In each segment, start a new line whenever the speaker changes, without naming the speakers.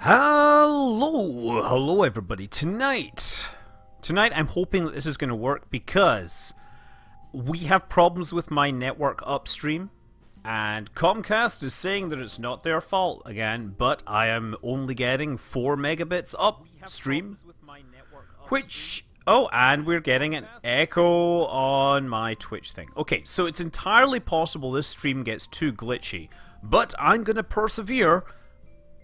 Hello everybody. Tonight I'm hoping that this is going to work because we have problems with my network upstream, and Comcast is saying that it's not their fault again, but I am only getting 4 megabits upstream, which... Oh, and we're getting an echo on my Twitch thing. Okay, so it's entirely possible this stream gets too glitchy, but I'm going to persevere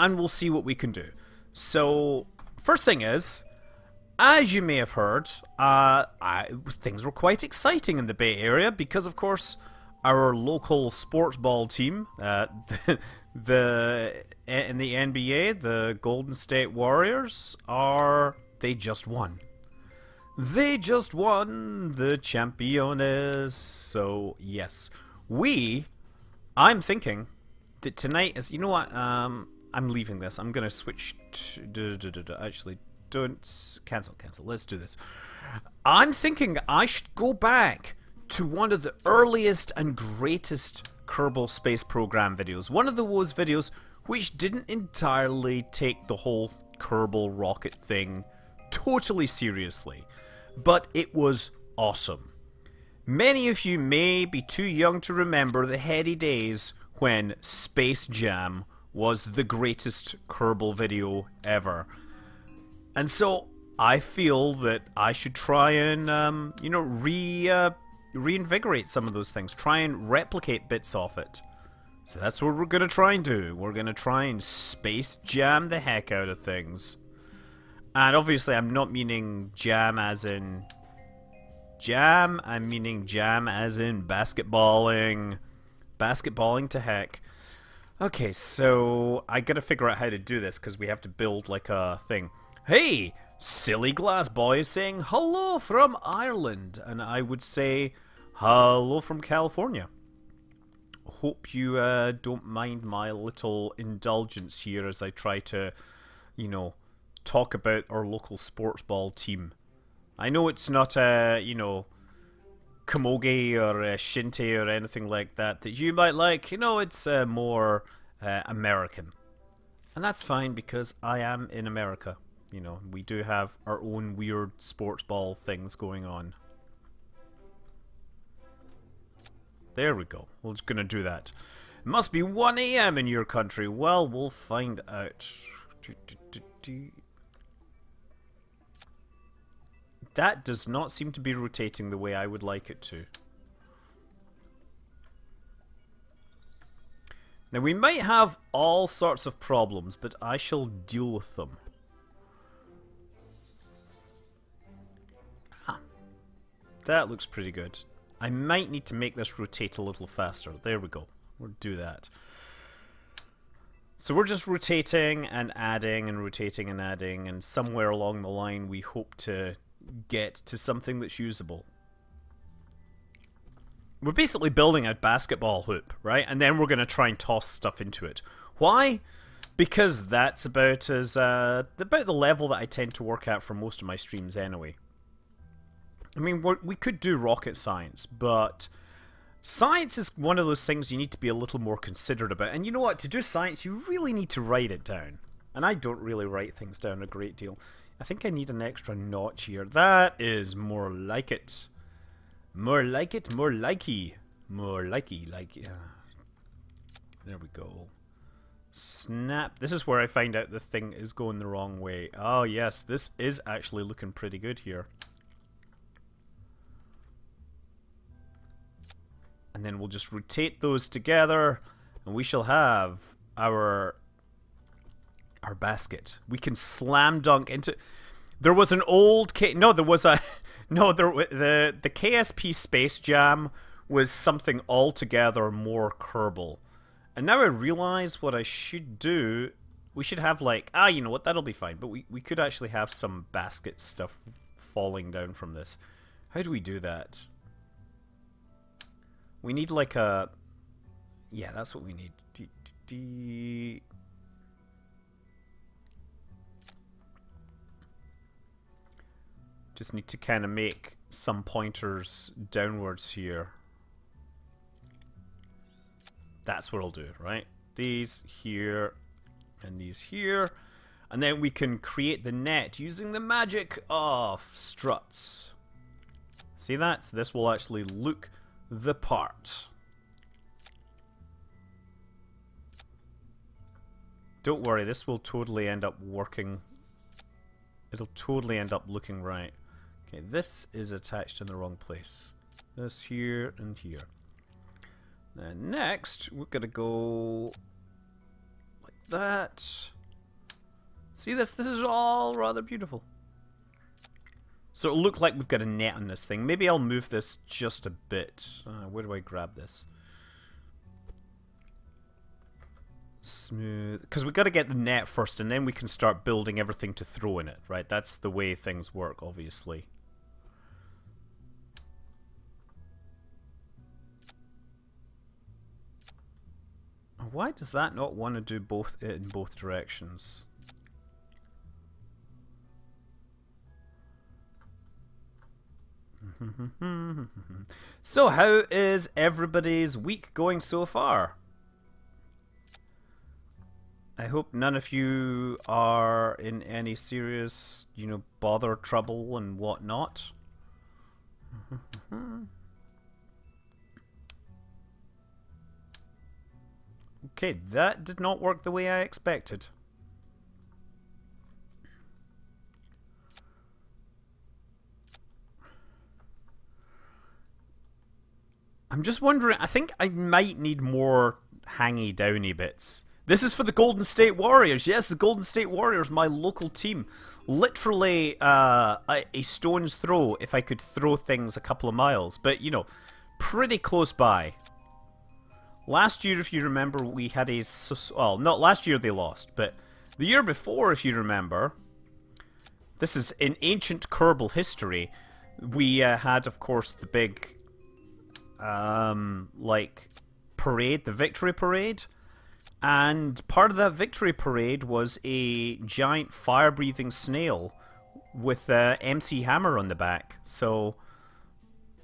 and we'll see what we can do. So, first thing is, as you may have heard, things were quite exciting in the Bay Area because, of course, our local sports ball team, in the NBA, the Golden State Warriors, they just won. They just won the Champions. So, yes. I'm thinking that tonight is, you know what, I'm leaving this. I'm going to switch to... Actually, don't... Cancel. Let's do this. I'm thinking I should go back to one of the earliest and greatest Kerbal Space Program videos. One of those videos which didn't entirely take the whole Kerbal rocket thing totally seriously. But it was awesome. Many of you may be too young to remember the heady days when Space Jam was the greatest Kerbal video ever. And so I feel that I should try and, reinvigorate some of those things. Try and replicate bits of it. So that's what we're going to try and do. We're going to try and Space Jam the heck out of things. And obviously I'm not meaning jam as in jam, I'm meaning jam as in basketballing. Basketballing to heck. Okay, so I gotta figure out how to do this because we have to build like a thing. Hey, Silly Glass Boy is saying hello from Ireland, and I would say hello from California. Hope you don't mind my little indulgence here as I try to, talk about our local sports ball team. I know it's not, Camogie or Shinte or anything like that you might like. It's more American. And that's fine because I am in America. We do have our own weird sports ball things going on. There we go. We're just gonna do that. It must be 1 AM in your country. Well, we'll find out. That does not seem to be rotating the way I would like it to. Now we might have all sorts of problems, but I shall deal with them. That looks pretty good. I might need to make this rotate a little faster. There we go. We'll do that. So we're just rotating and adding and rotating and adding, and somewhere along the line we hope to get to something that's usable. We're basically building a basketball hoop, right? And then we're going to try and toss stuff into it. Why? Because that's about the level that I tend to work at for most of my streams anyway. I mean, we could do rocket science, but science is one of those things you need to be a little more considerate about. And you know what? To do science, you really need to write it down. And I don't really write things down a great deal. I think I need an extra notch here. That is more like it. More like it, more likey. More likey, like... There we go. Snap. This is where I find out the thing is going the wrong way. Oh yes, this is actually looking pretty good here. And then we'll just rotate those together, and we shall have our basket. We can slam dunk into... There was an old... the KSP Space Jam was something altogether more Kerbal. And now I realize what I should do. We should have like... you know what? That'll be fine. But we could actually have some basket stuff falling down from this. How do we do that? We need like a... Yeah, that's what we need. Just need to kind of make some pointers downwards here. That's what I'll do, right? These here and these here. And then we can create the net using the magic of struts. See that? So this will actually look the part. Don't worry, this will totally end up working. It'll totally end up looking right. Okay, this is attached in the wrong place. This here and here. Then next, we're going to go like that. See this? This is all rather beautiful. So it'll look like we've got a net on this thing. Maybe I'll move this just a bit. Where do I grab this? Smooth. Because we've got to get the net first, and then we can start building everything to throw in it, right? That's the way things work, obviously. Why does that not want to do both in both directions? So how is everybody's week going so far? I hope none of you are in any serious, you know, bother, trouble and whatnot. Okay, that did not work the way I expected. I'm just wondering, I think I might need more hangy downy bits. This is for the Golden State Warriors. Yes, the Golden State Warriors, my local team. Literally a stone's throw if I could throw things a couple of miles. But, you know, pretty close by. Last year, if you remember, we had a... Well, not last year they lost, but the year before, if you remember, this is in ancient Kerbal history, we had, of course, the big, like, parade, the victory parade. And part of that victory parade was a giant fire-breathing snail with MC Hammer on the back. So,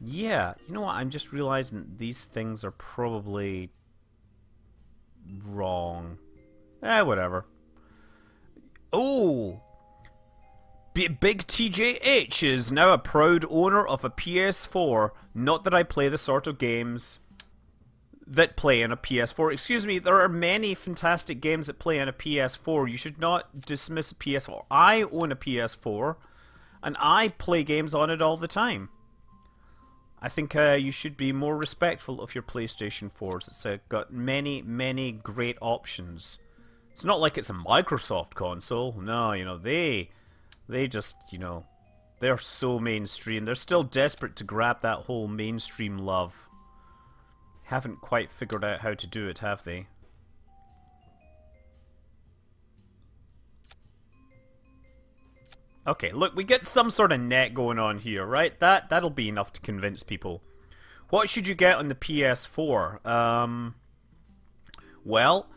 yeah, you know what? I'm just realizing these things are probably wrong. Whatever. Oh! Big TJH is now a proud owner of a PS4. Not that I play the sort of games that play on a PS4. Excuse me, there are many fantastic games that play on a PS4. You should not dismiss a PS4. I own a PS4, and I play games on it all the time. I think you should be more respectful of your PlayStation 4s. It's got many, many great options. It's not like it's a Microsoft console. No, you know, they just, you know, they're so mainstream. They're still desperate to grab that whole mainstream love. Haven't quite figured out how to do it, have they? Okay, look, we get some sort of net going on here, right? That'll be enough to convince people. What should you get on the PS4? Well,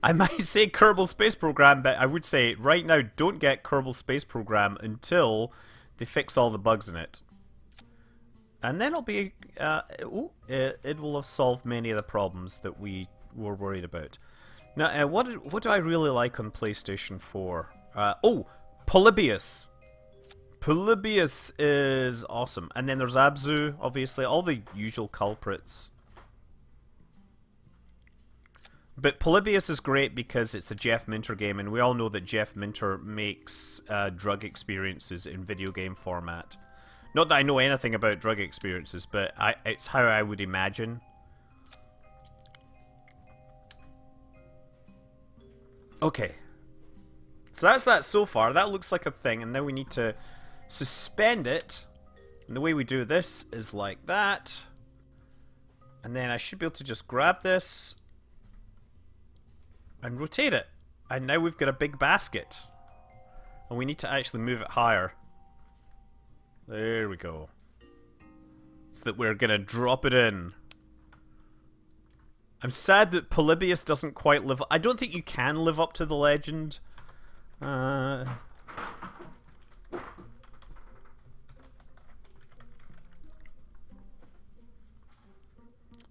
I might say Kerbal Space Program, but I would say right now don't get Kerbal Space Program until they fix all the bugs in it. And then it'll be, it will have solved many of the problems that we were worried about. Now, what do I really like on PlayStation 4? Oh, Polybius. Polybius is awesome. And then there's Abzu, obviously, all the usual culprits. But Polybius is great because it's a Jeff Minter game, and we all know that Jeff Minter makes drug experiences in video game format. Not that I know anything about drug experiences, but it's how I would imagine. Okay. So that's that so far. That looks like a thing, and now we need to suspend it. And the way we do this is like that. And then I should be able to just grab this and rotate it. And now we've got a big basket. And we need to actually move it higher. There we go. So that we're gonna drop it in. I'm sad that Polybius doesn't quite live... I don't think you can live up to the legend.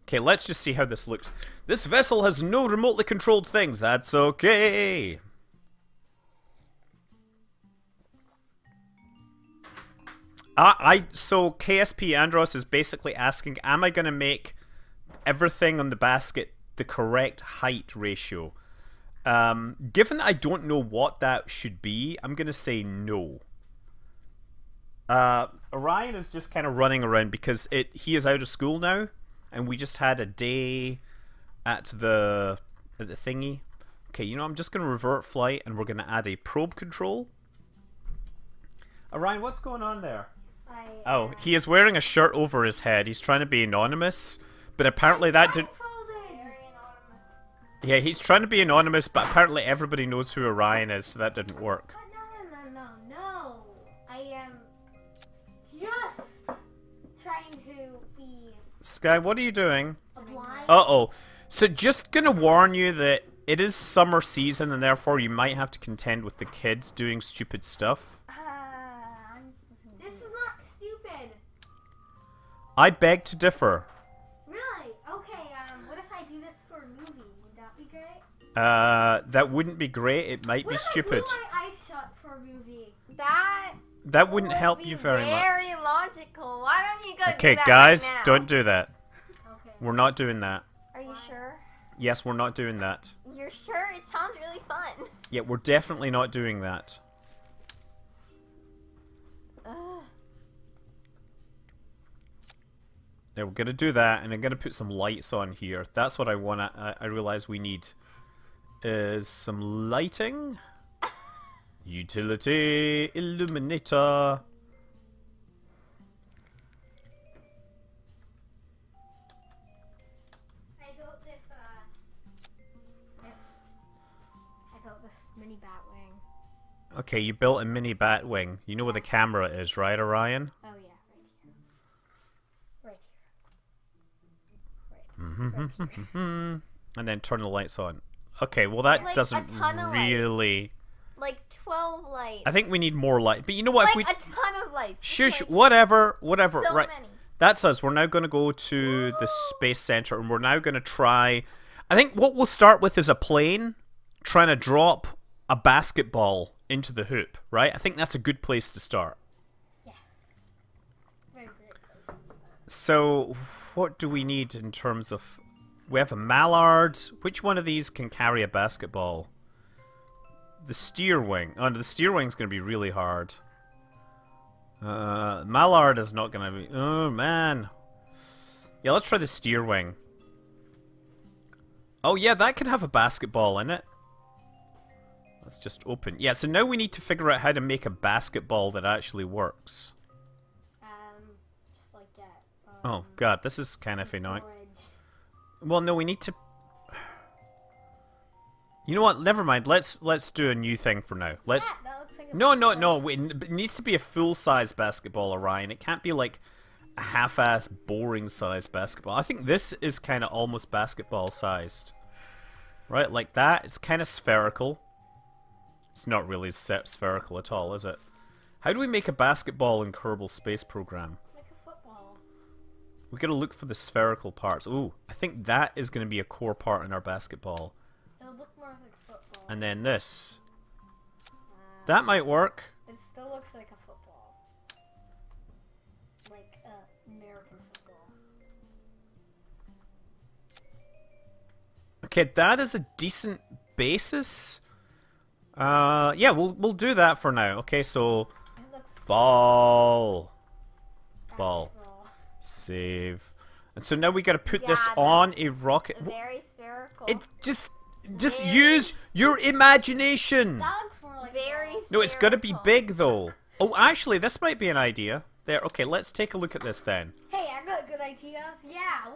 Okay, let's just see how this looks. This vessel has no remotely controlled things. That's okay. So KSP Andros is basically asking, am I going to make everything on the basket the correct height ratio? Given that I don't know what that should be, I'm going to say no. Orion is just kind of running around because he is out of school now, and we just had a day at the thingy. Okay, you know, I'm just going to revert flight, and we're going to add a probe control. Orion, what's going on there? Oh, he is wearing a shirt over his head. He's trying to be anonymous, but apparently that didn't... Yeah, he's trying to be anonymous, but apparently everybody knows who Orion is, so that didn't work.
No. I am just trying to be...
Sky, what are you doing?
blind.
Uh-oh. So just gonna warn you that it is summer season, and therefore you might have to contend with the kids doing stupid stuff.
This is not stupid.
I beg to differ.
Really? Okay, what if I do this for a movie? Would that be great?
That wouldn't be great. It might be stupid.
What if I blew my eyes shut for a movie?
That wouldn't help you very much.
Very logical. Why don't you go
Okay,
do that
guys,
right now?
don't do that.
Okay.
We're not doing that.
Are you sure?
Yes, we're not doing that.
You're sure? It sounds really fun.
Yeah, we're definitely not doing that. Now we're gonna do that, and I'm gonna put some lights on here. That's what I want. I realize we need is some lighting. Utility illuminator.
I built this mini Batwing.
Okay, you built a mini Batwing. You know where the camera is, right, Orion?
Oh yeah, right here.
And then turn the lights on. Okay, well that
Like
doesn't
a ton of
really...
Like 12 lights.
I think we need more light. But you know what?
Like
If we...
a ton of lights.
Shush,
Like,
whatever.
so
Right.
many.
That's us. We're now going to go to the space center, and we're now going to try... I think what we'll start with is a plane trying to drop a basketball into the hoop, right? I think that's a good place to start.
Yes. Very great place to start.
So, what do we need in terms of... We have a mallard. Which one of these can carry a basketball? The steer wing. Oh, the steer wing's going to be really hard. Mallard is not going to be... Oh, man. Yeah, let's try the steer wing. Oh, yeah, that could have a basketball in it. Let's just open. Yeah, so now we need to figure out how to make a basketball that actually works.
Just like that.
Oh, God, this is kind of annoying.
Storage.
Well, no, we need to... You know what? Never mind. Let's do a new thing for now. Let's...
Yeah, that looks like a
No.
basketball.
It needs to be a full-size basketball, Orion. It can't be like a half-ass, boring-sized basketball. I think this is kind of almost basketball-sized. Right, like that. It's kind of spherical. It's not really spherical at all, is it? How do we make a basketball in Kerbal Space Program?
Like a football.
We gotta look for the spherical parts. Ooh, I think that is gonna be a core part in our basketball.
It'll look more like football.
And then this. That might work.
It still looks like a football. Like American football.
Okay, that is a decent basis. Yeah, we'll do that for now. Okay, so
It looks
ball,
basketball.
save, and so now we got to put this
Yeah,
on a rocket.
Very spherical.
It just
Very-
use your imagination.
That looks more like
Very
a ball.
No, it's got to be
spherical.
big though. Oh, actually, this might be an idea. There. Okay, let's take a look at this then.
Hey, I got good ideas. Yeah,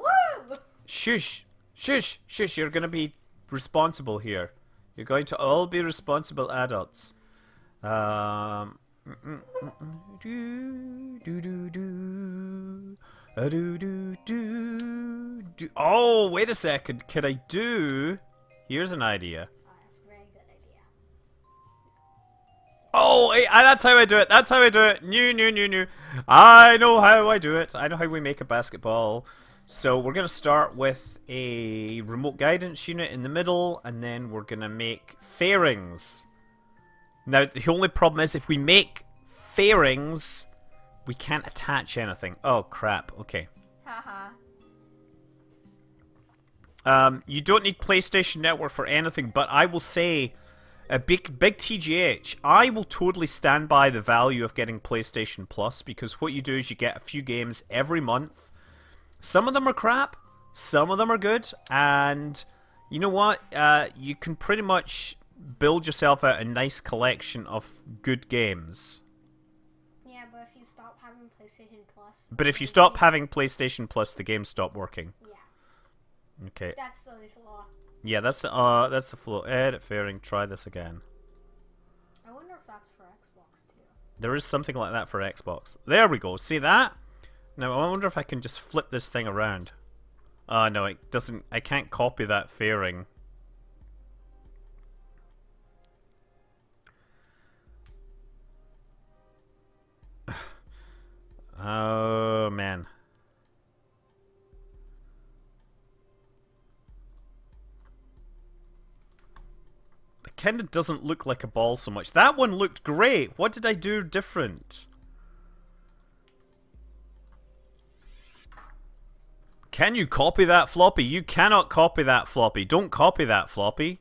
woo!
Shush, shush, shush. You're gonna be responsible here. You're going to all be responsible adults. Do do do do. Do do do. Oh, wait a second. Could I do? Here's an idea.
Oh, that's a very good idea.
Oh, hey, that's how I do it. That's how I do it. New. I know how I do it. I know how we make a basketball. So we're going to start with a remote guidance unit in the middle, and then we're going to make fairings. Now, the only problem is if we make fairings, We can't attach anything. Oh, crap. Okay.
Haha.
You don't need PlayStation Network for anything, but I will say, a big TGH, I will totally stand by the value of getting PlayStation Plus, because what you do is you get a few games every month. Some of them are crap, some of them are good, and you know what? You can pretty much build yourself out a nice collection of good games.
Yeah, but if you stop having PlayStation Plus...
But if you stop having PlayStation Plus, the games stop working.
Yeah.
Okay.
That's the flaw.
Yeah, that's the flow. Edit fairing. Try this again.
I wonder if that's for Xbox too.
There is something like that for Xbox. There we go. See that? Now I wonder if I can just flip this thing around. Oh no, it doesn't. I can't copy that fairing. Oh man. It kind of doesn't look like a ball so much. That one looked great. What did I do different? Can you copy that, Floppy? You cannot copy that, Floppy. Don't copy that, Floppy.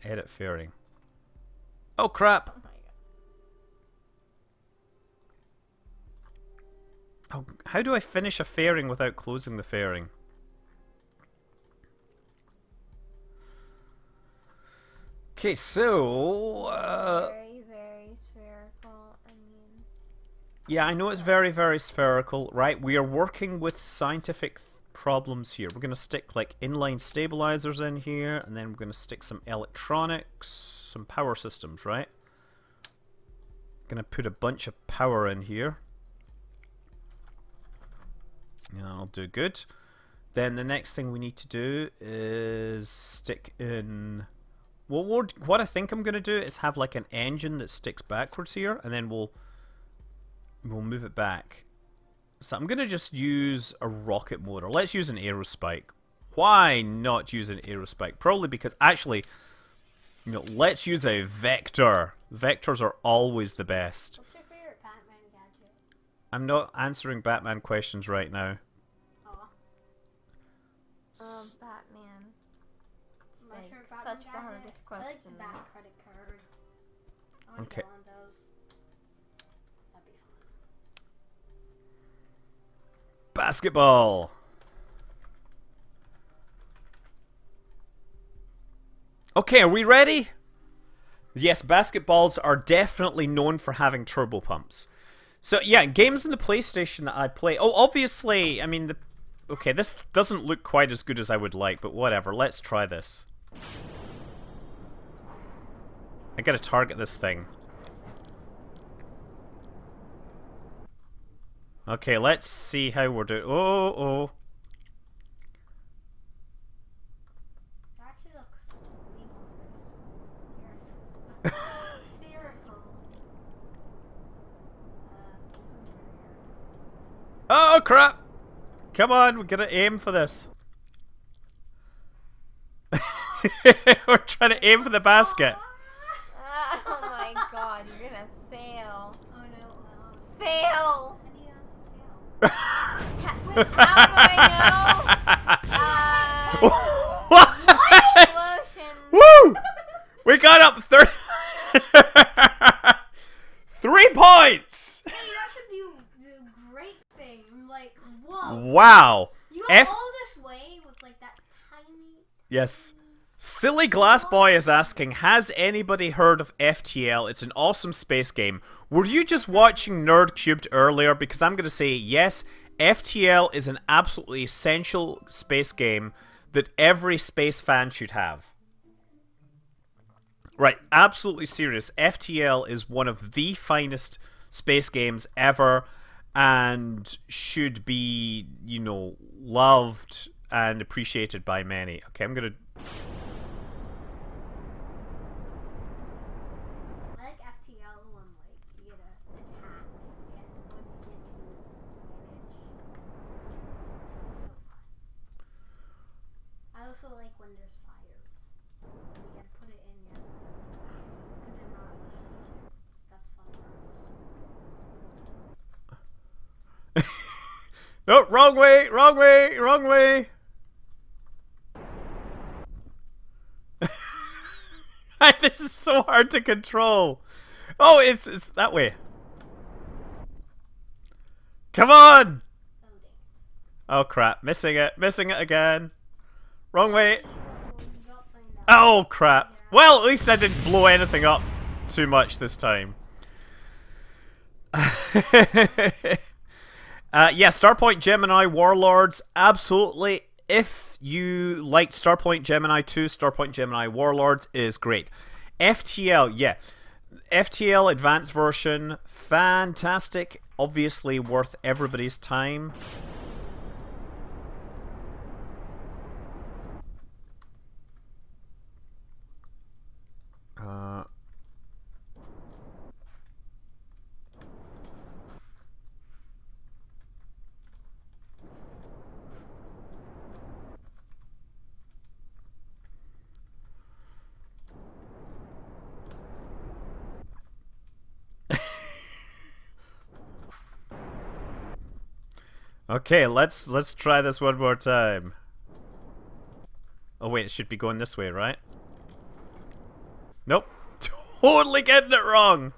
Edit fairing. Oh crap.
Oh my god.
Oh, how do I finish a fairing without closing the fairing? Okay, so
Very, very spherical. I mean,
yeah, I know it's very, very spherical, right? We are working with scientific problems here. We're going to stick like inline stabilizers in here, and then we're going to stick some electronics, some power systems, right? Going to put a bunch of power in here. Yeah, that'll do good. Then the next thing we need to do is stick in... Well, what I think I'm going to do is have like an engine that sticks backwards here, and then we'll move it back. So I'm going to just use a rocket motor. Let's use an aerospike. Why not use an aerospike? Probably because, actually, you know, let's use a vector. Vectors are always the best.
What's your favorite Batman gadget?
I'm not answering Batman questions right now.
Oh.
Batman.
My
Like,
favorite Batman
such the
gadget?
hardest
I like the
question.
Bat credit card. I want
Okay.
to get one of those. That'd be fun.
Basketball. Okay, are we ready? Yes, basketballs are definitely known for having turbo pumps. So yeah, games on the PlayStation that I play. Oh, obviously, I mean, okay, this doesn't look quite as good as I would like, but whatever. Let's try this. I gotta target this thing. Okay, let's see how we're doing. Oh.
It actually looks way more spherical.
Oh crap! Come on, we're gonna aim for this. We're trying to aim for the basket.
Oh my god, you're gonna fail.
Oh no.
Fail!
I need us to fail.
How do I know? Explosion.
Woo! We got up 30. 3 points!
Hey, that should be a great thing. I'm like, whoa.
Wow.
You got all this way with like that tiny...
Yes. Silly Glass Boy is asking, has anybody heard of FTL? It's an awesome space game. Were you just watching Nerd Cubed earlier? Because I'm going to say, yes, FTL is an absolutely essential space game that every space fan should have. Right, absolutely serious. FTL is one of the finest space games ever and should be, you know, loved and appreciated by many. Okay, I'm going to...
I like FTL when like you get an attack and when you get to manage. It's so fun. I also like when there's fires. And you gotta put it in your spaceship. That's fun for us.
No, wrong way, wrong way, wrong way. This is so hard to control. Oh, it's that way. Come on!
Oh, dang.
Oh crap, missing it again. Wrong way.
You got something that
Oh crap. Well, at least I didn't blow anything up too much this time. Yeah, Starpoint Gemini Warlords, absolutely. If you liked Starpoint Gemini 2, Starpoint Gemini Warlords is great. FTL, yeah. FTL Advanced version, fantastic. Obviously worth everybody's time. Okay, let's try this one more time. Oh wait, it should be going this way, right? Nope. Totally getting it wrong.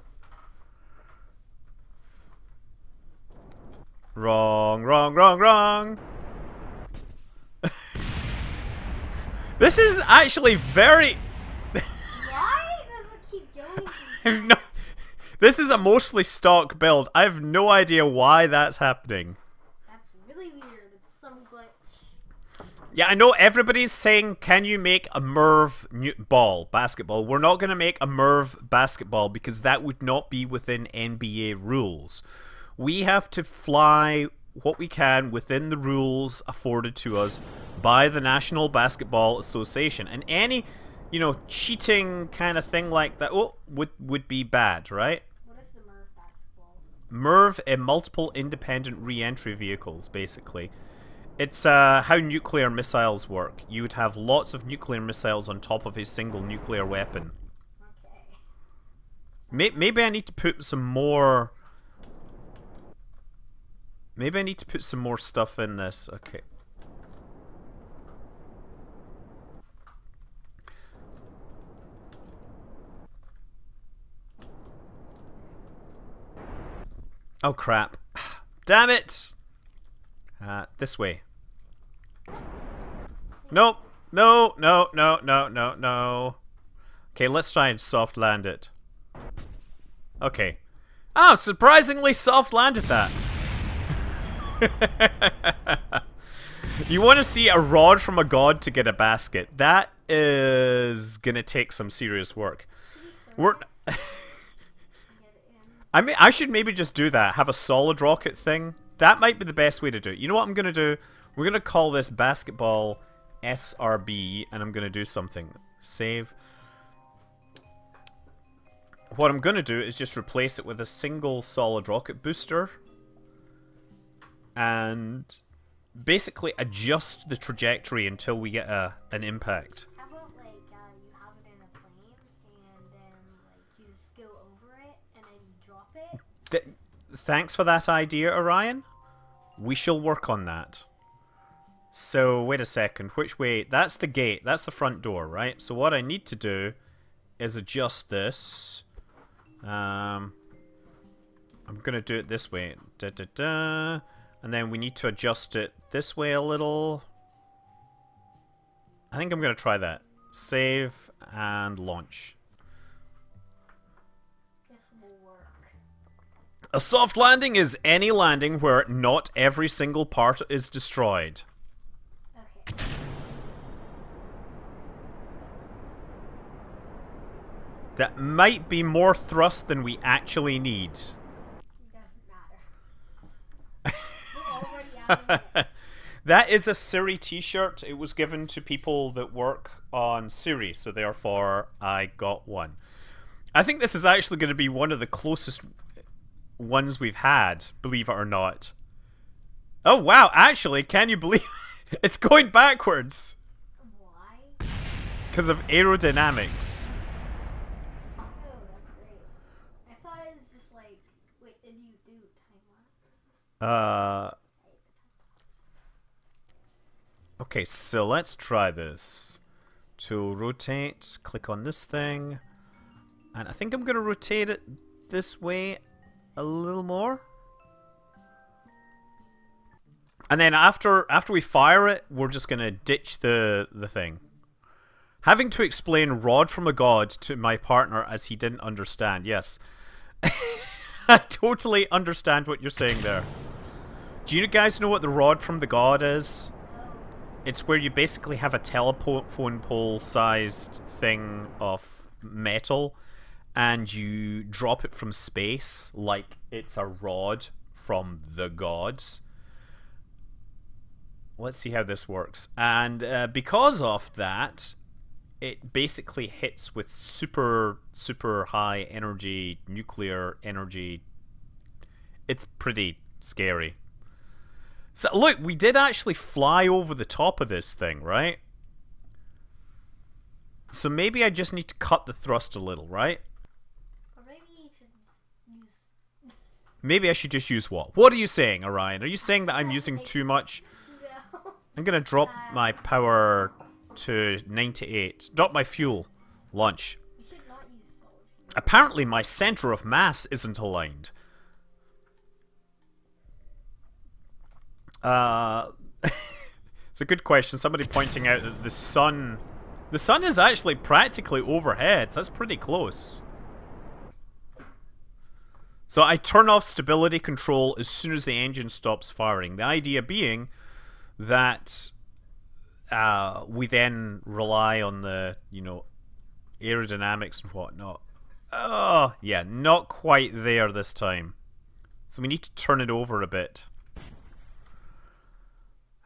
Wrong, wrong, wrong, wrong. This is actually very...
Why does it keep going?
I've no... This is a mostly stock build. I have no idea why that's happening.
That's really weird. It's some glitch.
Yeah, I know everybody's saying, can you make a Merv basketball? We're not going to make a Merv basketball because that would not be within NBA rules. We have to fly what we can within the rules afforded to us by the National Basketball Association. And any, you know, cheating kind of thing like that would be bad, right?
What is the Merv basketball?
Merv in multiple independent re-entry vehicles, basically. It's how nuclear missiles work. You would have lots of nuclear missiles on top of a single nuclear weapon.
Okay.
Maybe I need to put some more... Maybe I need to put some more stuff in this. Okay. Oh crap. Damn it! This way. Nope. No, no, no, no, no, no. Okay, let's try and soft land it. Okay. Oh, surprisingly soft landed that. You want to see a rod from a god to get a basket. That is gonna take some serious work. We're... I mean, I should maybe just do that. Have a solid rocket thing. That might be the best way to do it. You know what I'm gonna do? We're gonna call this basketball SRB, and I'm gonna do something. Save. What I'm gonna do is just replace it with a single solid rocket booster. And basically adjust the trajectory until we get an impact.
How about like you have it in a plane and then like you just go over it and then you drop it?
Thanks for that idea, Orion. We shall work on that. So wait a second, which way? That's the gate. That's the front door, right? So what I need to do is adjust this. I'm gonna do it this way. Da, da, da. And then we need to adjust it this way a little. I think I'm going to try that. Save and launch.
This will work.
A soft landing is any landing where not every single part is destroyed.
Okay.
That might be more thrust than we actually need.
Doesn't matter. We're already out of it.
That is a Siri t-shirt. It was given to people that work on Siri, so therefore I got one. I think this is actually going to be one of the closest ones we've had, believe it or not. Oh wow, actually, can you believe it's going backwards?
Why?
Because of aerodynamics.
Oh, that's great. I thought it was just like, wait, did you do time lapse?
Okay, so let's try this. To rotate, click on this thing. And I think I'm going to rotate it this way a little more. And then after we fire it, we're just going to ditch the thing. Having to explain rod from a god to my partner as he didn't understand. Yes. I totally understand what you're saying there. Do you guys know what the rod from the god is? It's where you basically have a telephone pole sized thing of metal and you drop it from space like it's a rod from the gods. Let's see how this works. And because of that, it basically hits with super high energy, nuclear energy. It's pretty scary. So look, we did actually fly over the top of this thing, right? So maybe I just need to cut the thrust a little, right?
Or maybe you should just use...
Maybe I should just use what? What are you saying, Orion? Are you saying that I'm using too much?
No.
I'm gonna drop my power to 98. Drop my fuel. Launch.
You should not use solid fuel.
Apparently my center of mass isn't aligned. It's a good question. Somebody pointing out that the sun is actually practically overhead. That's pretty close. So I turn off stability control as soon as the engine stops firing. The idea being that we then rely on the, you know, aerodynamics and whatnot. Oh, yeah, not quite there this time. So we need to turn it over a bit.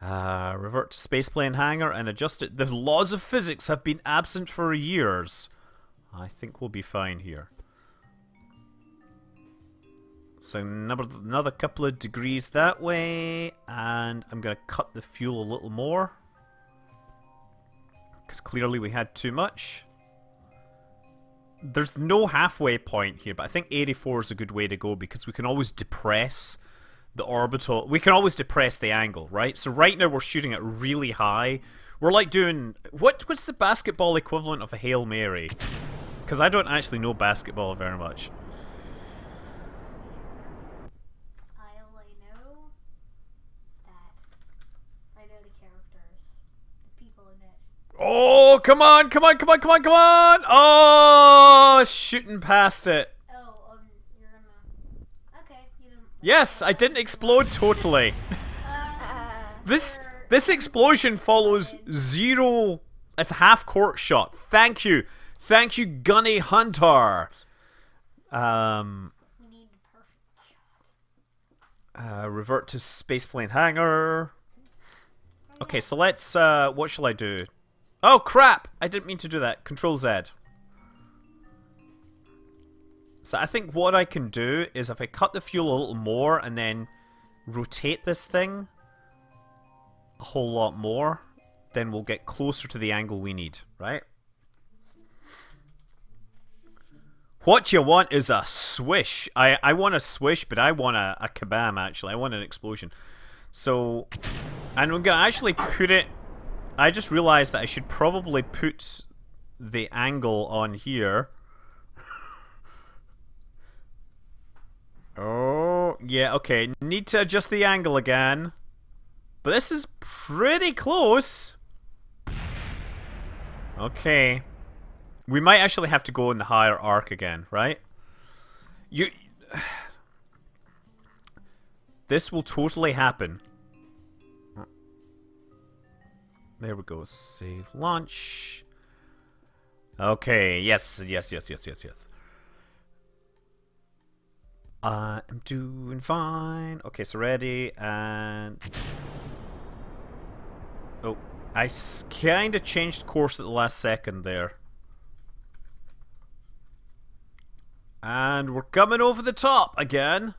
Revert to spaceplane hangar and adjust it. The laws of physics have been absent for years. I think we'll be fine here. So another couple of degrees that way, and I'm going to cut the fuel a little more. Because clearly we had too much. There's no halfway point here, but I think 84 is a good way to go because we can always depress the orbital. We can always depress the angle, right? So right now we're shooting it really high. We're like doing... What's the basketball equivalent of a Hail Mary? Because I don't actually know basketball very much.
All I know is that I know the characters, the people in it.
Oh, come on, come on, come on, come on, come on! Oh, shooting past it.
Oh, you're gonna... Okay, you didn't...
Yes, I didn't explode totally. This explosion follows zero... It's a half-court shot. Thank you. Thank you, Gunny Hunter.
We need the perfect shot.
Revert to spaceplane hangar. Okay, so let's... what shall I do? Oh, crap! I didn't mean to do that. Control Z. So I think what I can do is if I cut the fuel a little more and then rotate this thing a whole lot more, then we'll get closer to the angle we need, right? What you want is a swish. I want a swish, but I want a kabam, actually. I want an explosion. So, and we're going to actually put it... I just realized that I should probably put the angle on here. Oh, yeah, okay. Need to adjust the angle again. But this is pretty close. Okay. We might actually have to go in the higher arc again, right? This will totally happen. There we go. Save launch. Okay, yes. I'm doing fine. Okay, so ready, and... Oh, I kind of changed course at the last second there. And we're coming over the top again.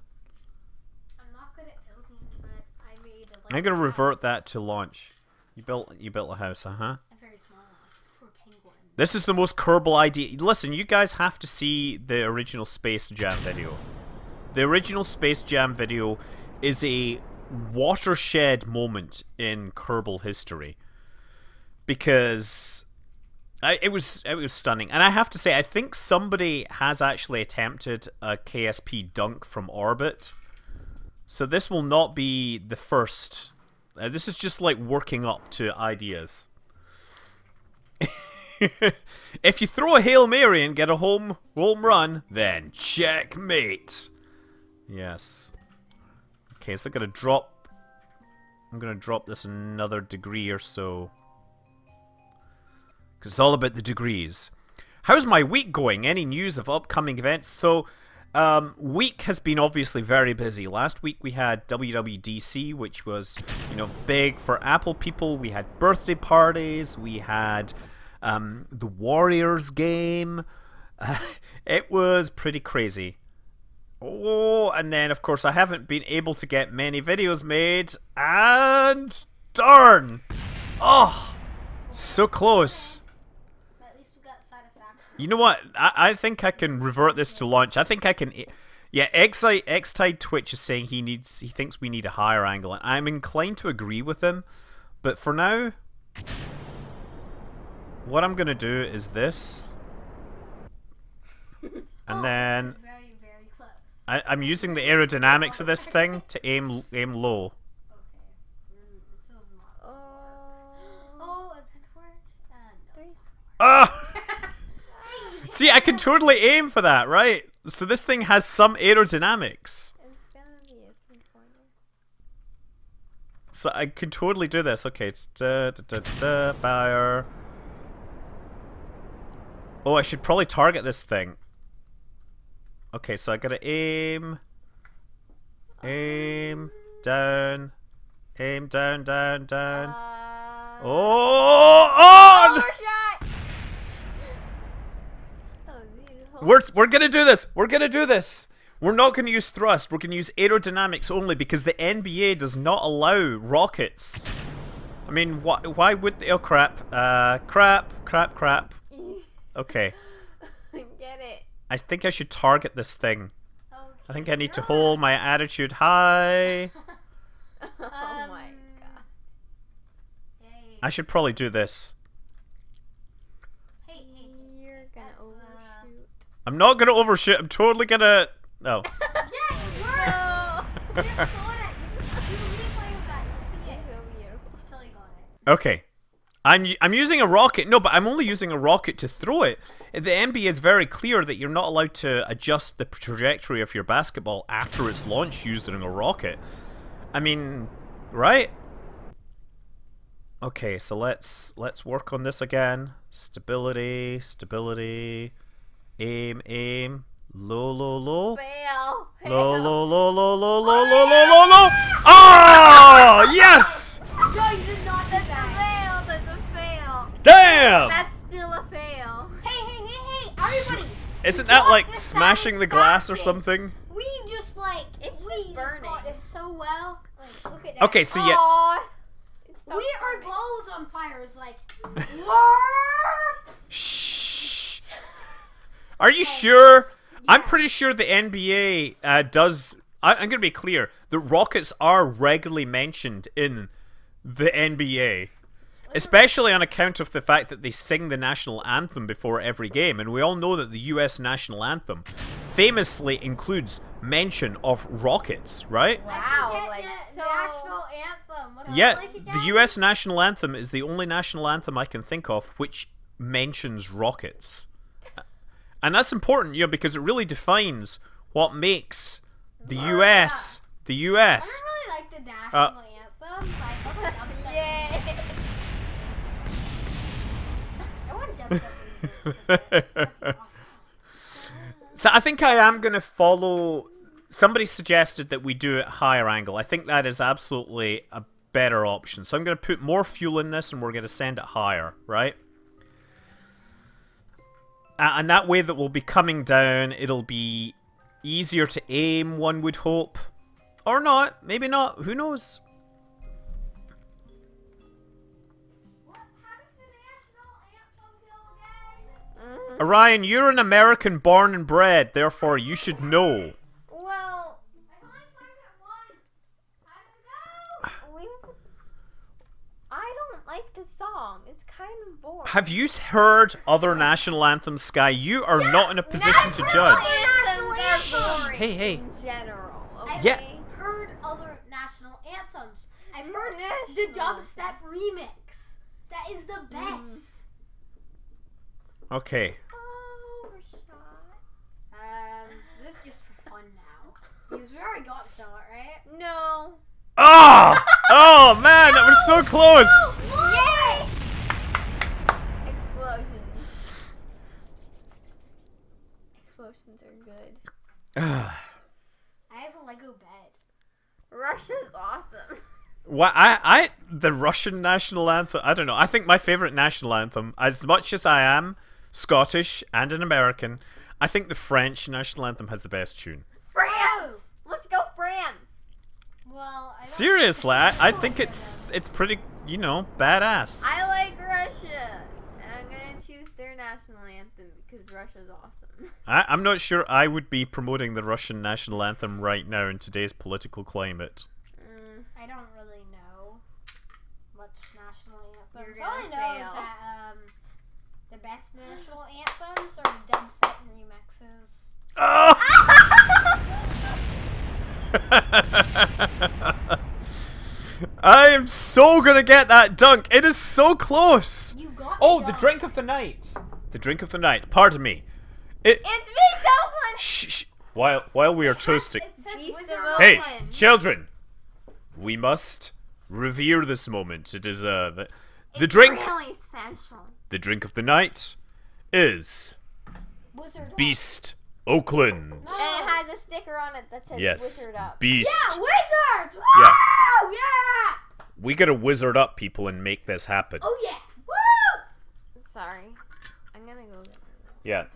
I'm not good at building, but I made a...
I'm gonna revert that to launch. You built a house,
A very small house for a penguin.
This is the most Kerbal idea. Listen, you guys have to see the original Space Jam video. The original Space Jam video is a watershed moment in Kerbal history. because it was stunning. And I have to say, I think somebody has actually attempted a KSP dunk from orbit. So this will not be the first. This is just like working up to ideas. If you throw a Hail Mary and get a home run, then checkmate. Yes. Okay, so I'm gonna drop this another degree or so. Because it's all about the degrees. How's my week going? Any news of upcoming events? So, week has been obviously very busy. Last week we had WWDC, which was, you know, big for Apple people. We had birthday parties. We had the Warriors game. It was pretty crazy. Oh, and then of course I haven't been able to get many videos made. And darn! Oh, so close.
At least we got satisfaction.
You know what? I think I can revert this to launch. I think I can. Yeah, Xtide Twitch is saying he thinks we need a higher angle, and I'm inclined to agree with him. But for now, what I'm gonna do is this, and then
This is very, very close.
I'm using the aerodynamics of this thing to aim low.
Okay. This is not. Oh, it didn't work. No.
Ah! See, I can totally aim for that, right? So this thing has some aerodynamics.
It's gonna be a three-pointer.
So I can totally do this. Okay, it's fire. Oh, I should probably target this thing. Okay, so I gotta aim down, down. Oh!
Overshot! That was beautiful.
We're gonna do this. We're gonna do this. We're not gonna use thrust. We're gonna use aerodynamics only because the NBA does not allow rockets. I mean, why would they? Oh crap! Crap! Okay.
Get it.
I think I should target this thing.
Okay.
I think I need to hold my attitude high.
Oh my god.
Hey.
I should probably do this.
Hey.
You're gonna
That's,
overshoot.
I'm not gonna overshoot. I'm totally gonna. No.
Yeah, it worked.
No.
You just saw that. You replay of that. You see it.
So beautiful.
Until you got it.
Okay. I'm using a rocket. No, but I'm only using a rocket to throw it. The NBA is very clear that you're not allowed to adjust the trajectory of your basketball after it's launched using a rocket. I mean, right? Okay, so let's work on this again. Stability. Aim. Low.
Fail.
Low. Oh, yes!
No, you did not do
That's a
that.
fail. That's a fail.
Damn!
That's still a fail.
Hey, everybody.
Isn't that
got
like
the
smashing the glass or
satisfaction.
something?
We just like
It's
we
just
just
burning.
got this so well. Like, look at that.
Okay, so yeah.
Aw. It stopped
We our
burning.
balls on fire is like. What?
Shh. Are you sure? I'm pretty sure the NBA does. I'm going to be clear. The Rockets are regularly mentioned in the NBA. Especially on account of the fact that they sing the national anthem before every game. And we all know that the US national anthem famously includes mention of rockets, right?
Wow, like
the
so.
national anthem. What's it
Yeah,
like again?
the US national anthem is the only national anthem I can think of which mentions rockets. And that's important, you know, because it really defines what makes the US the
I
US.
don't really like the national anthem. I love the dubstep.
Yes.
I want dubstep. Awesome.
So I think I am going to follow. Somebody suggested that we do it higher angle. I think that is absolutely a better option. So I'm going to put more fuel in this and we're going to send it higher, right? And that way that we'll be coming down, it'll be easier to aim, one would hope. Or not, maybe not, who knows?
How does the national anthem go again?
Orion, you're an American born and bred, therefore you should know.
Well,
I only sang it once. How does it go?
I don't like the song. It's before.
Have you heard other national anthems, Sky? You are not in a position to judge.
National
They're
anthem.
boring
Hey.
in general. Okay?
I've
Yeah.
heard other national anthems. I've heard
National.
the dubstep remix. That is the best.
Okay.
Oh, we're shot.
This is just for fun now. Because we already got the shot, right?
No.
Oh! Oh, man, that was so close!
Yes! Explosions. Explosions are good.
I have a Lego bed.
Russia's awesome.
The Russian national anthem, I don't know. I think my favorite national anthem, as much as I am Scottish and an American, I think the French national anthem has the best tune.
France! Let's go France!
Well, I don't
Seriously, I think it's pretty, you know, badass.
I like Russia, and I'm gonna choose their national anthem because Russia's awesome.
I'm not sure I would be promoting the Russian national anthem right now in today's political climate.
I don't really know much national anthems.
You're
All I
gonna
know is
fail.
that the best national anthems are dubstep remixes.
Oh! I am so gonna get that dunk. It is so close.
You got
Oh,
the
the
dunk.
drink of the night. The drink of the night. Pardon me.
It's me, Dublin!
Shh. While we are toasting.
It says
Jeez,
Wizard
the
Hey,
Dublin.
children. We must revere this moment. To deserve it. The
It's
drink.
really special.
The drink of the night is
Wizard Up.
Beast Oakland.
No.
And it has a sticker on it that says
Yes,
Wizard Up.
Beast.
Yeah, wizards! Wow!
Yeah.
Yeah!
We gotta wizard up people and make this happen.
Oh yeah! Woo!
Sorry. I'm gonna go get my
Yeah.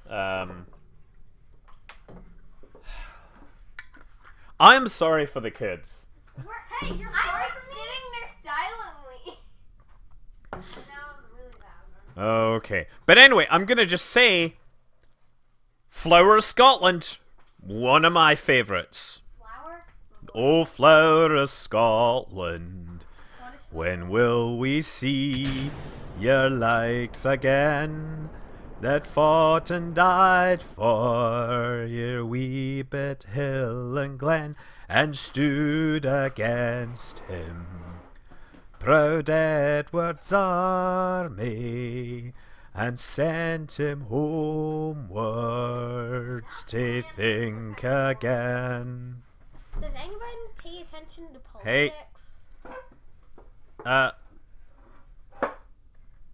I'm sorry for the kids.
Hey, you're
I
sorry
was
for me?
sitting there silently. That was really loud.
Okay. But anyway, I'm gonna just say Flower of Scotland. One of my favorites.
Flower?
Oh, Flower of Scotland.
Scottish.
When will we see your likes again? That fought and died for your wee bit hill and glen, and stood against him. Proud Edward's army, and sent him homewards to think again.
Does anybody pay attention to
Hey.
politics?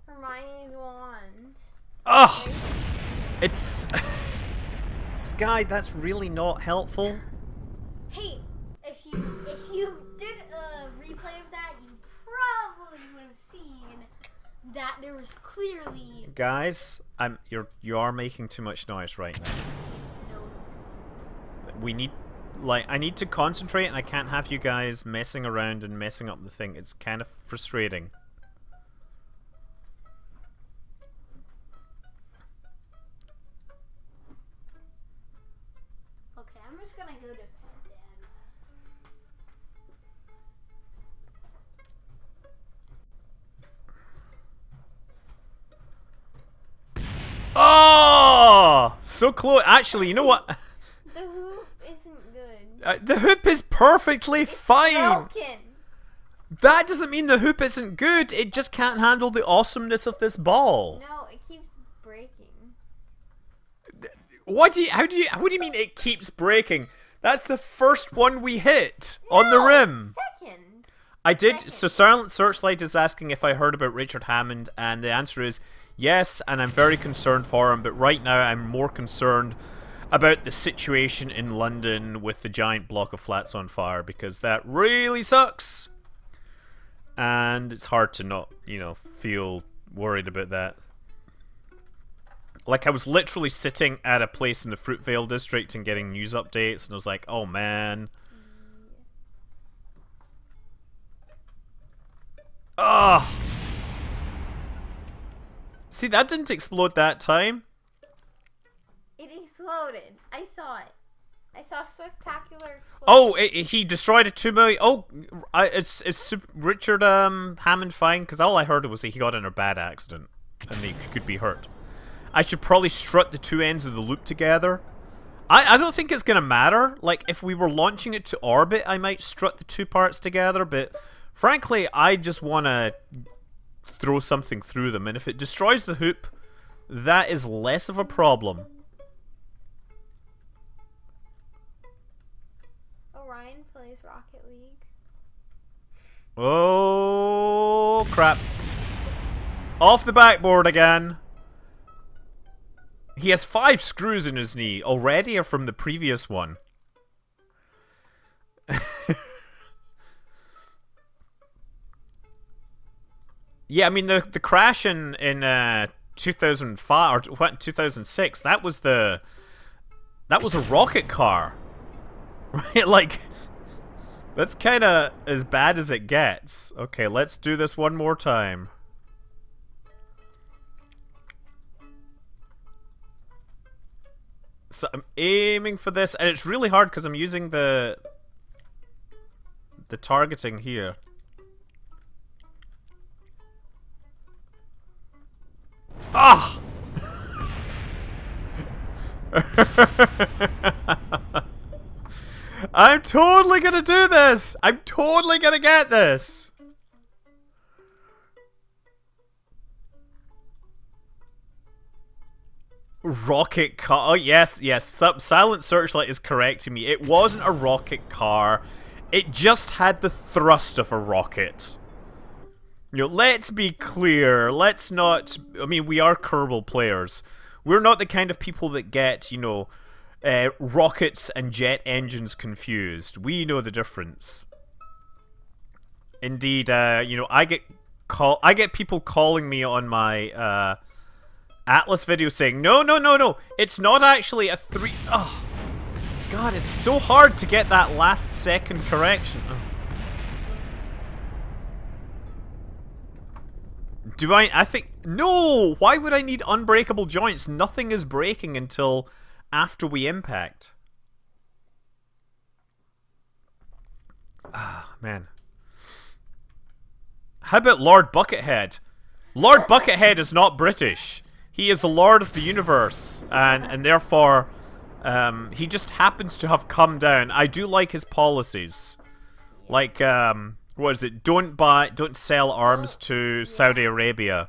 Hermione's wand.
Oh, it's Sky. That's really not helpful.
Hey, if you did a replay of that, you probably would have seen that there was clearly
Guys, you are making too much noise right now.
no noise.
We need, I need to concentrate, and I can't have you guys messing around and messing up the thing. It's kind of frustrating.
Okay, I'm just gonna go to bed then.
Oh, so close. Actually, you know what?
The hoop isn't good.
The hoop is perfectly fine.
Broken.
That doesn't mean the hoop isn't good. It just can't handle the awesomeness of this ball.
No, it keeps breaking.
What do you mean it keeps breaking? That's the first one we hit on the
No,
rim.
Second.
I did.
Second.
So Silent Searchlight is asking if I heard about Richard Hammond, and the answer is yes, and I'm very concerned for him, but right now I'm more concerned about the situation in London with the giant block of flats on fire, because that really sucks. And it's hard to not, feel worried about that. Like, I was literally sitting at a place in the Fruitvale district and getting news updates, and I was like, oh man. Ugh. See, that didn't explode that time.
It exploded. I saw it. I saw a spectacular explosion.
Oh, he destroyed a 2 million. Oh, is Richard Hammond fine? Because all I heard was he got in a bad accident. and they could be hurt. I should probably strut the two ends of the loop together. I don't think it's going to matter. Like, if we were launching it to orbit, I might strut the two parts together, but frankly, I just want to throw something through them, and if it destroys the hoop, that is less of a problem.
Orion plays Rocket League.
Oh, crap. Off the backboard again. He has 5 screws in his knee already, or from the previous one? Yeah, I mean the crash in 2005 or what, 2006. That was a rocket car, right? Like, that's kind of as bad as it gets. Okay, let's do this one more time. So I'm aiming for this, and it's really hard because I'm using the targeting here. Ah! I'm totally gonna do this! I'm totally gonna get this! Rocket car. Oh, yes, yes. Silent Searchlight is correcting me. It wasn't a rocket car. It just had the thrust of a rocket. You know, let's be clear. Let's not... I mean, we are Kerbal players. We're not the kind of people that get, you know, rockets and jet engines confused. We know the difference. Indeed, you know, I get people calling me on my Atlas video saying, no, no, no, no, it's not actually a 3... Oh, God, it's so hard to get that last second correction. Oh. Do I think... No! Why would I need unbreakable joints? Nothing is breaking until after we impact. Ah, man. How about Lord Buckethead? Lord Buckethead is not British. He is the Lord of the Universe, and therefore, he just happens to have come down. I do like his policies. Like, what is it? Don't sell arms to Saudi Arabia.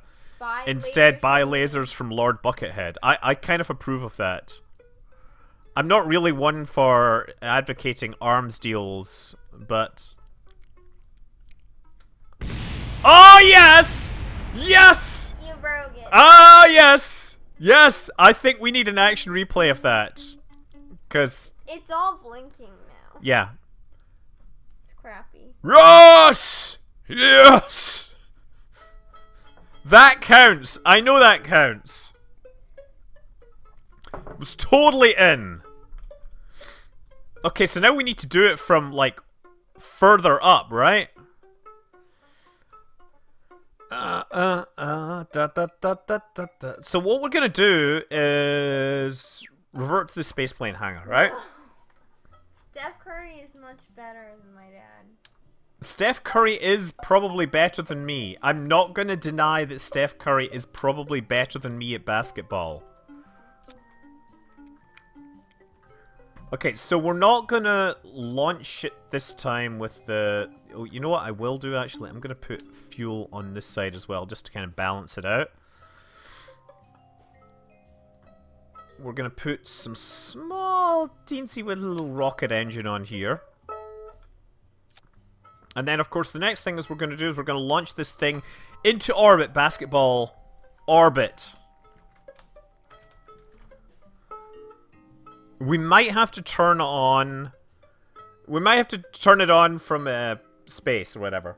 Instead, buy lasers from Lord Buckethead. I kind of approve of that. I'm not really one for advocating arms deals, but... Oh, yes! Yes!
You broke it.
Ah, yes! Yes! I think we need an action replay of that. Because...
It's all blinking now.
Yeah.
It's crappy.
Yes! Yes! That counts. I know that counts. It was totally in. Okay, so now we need to do it from, like, further up, right? So what we're gonna do is revert to the spaceplane hangar, right?
Steph Curry is much better than my dad.
Steph Curry is probably better than me. I'm not gonna deny that Steph Curry is probably better than me at basketball. Okay, so we're not gonna launch it this time with the... Oh, you know what I will do, actually? I'm gonna put fuel on this side as well, just to kind of balance it out. We're gonna put some small, teensy with a little rocket engine on here. And then, of course, the next thing is we're gonna do is we're gonna launch this thing into orbit, basketball orbit. We might have to turn on... We might have to turn it on from space or whatever.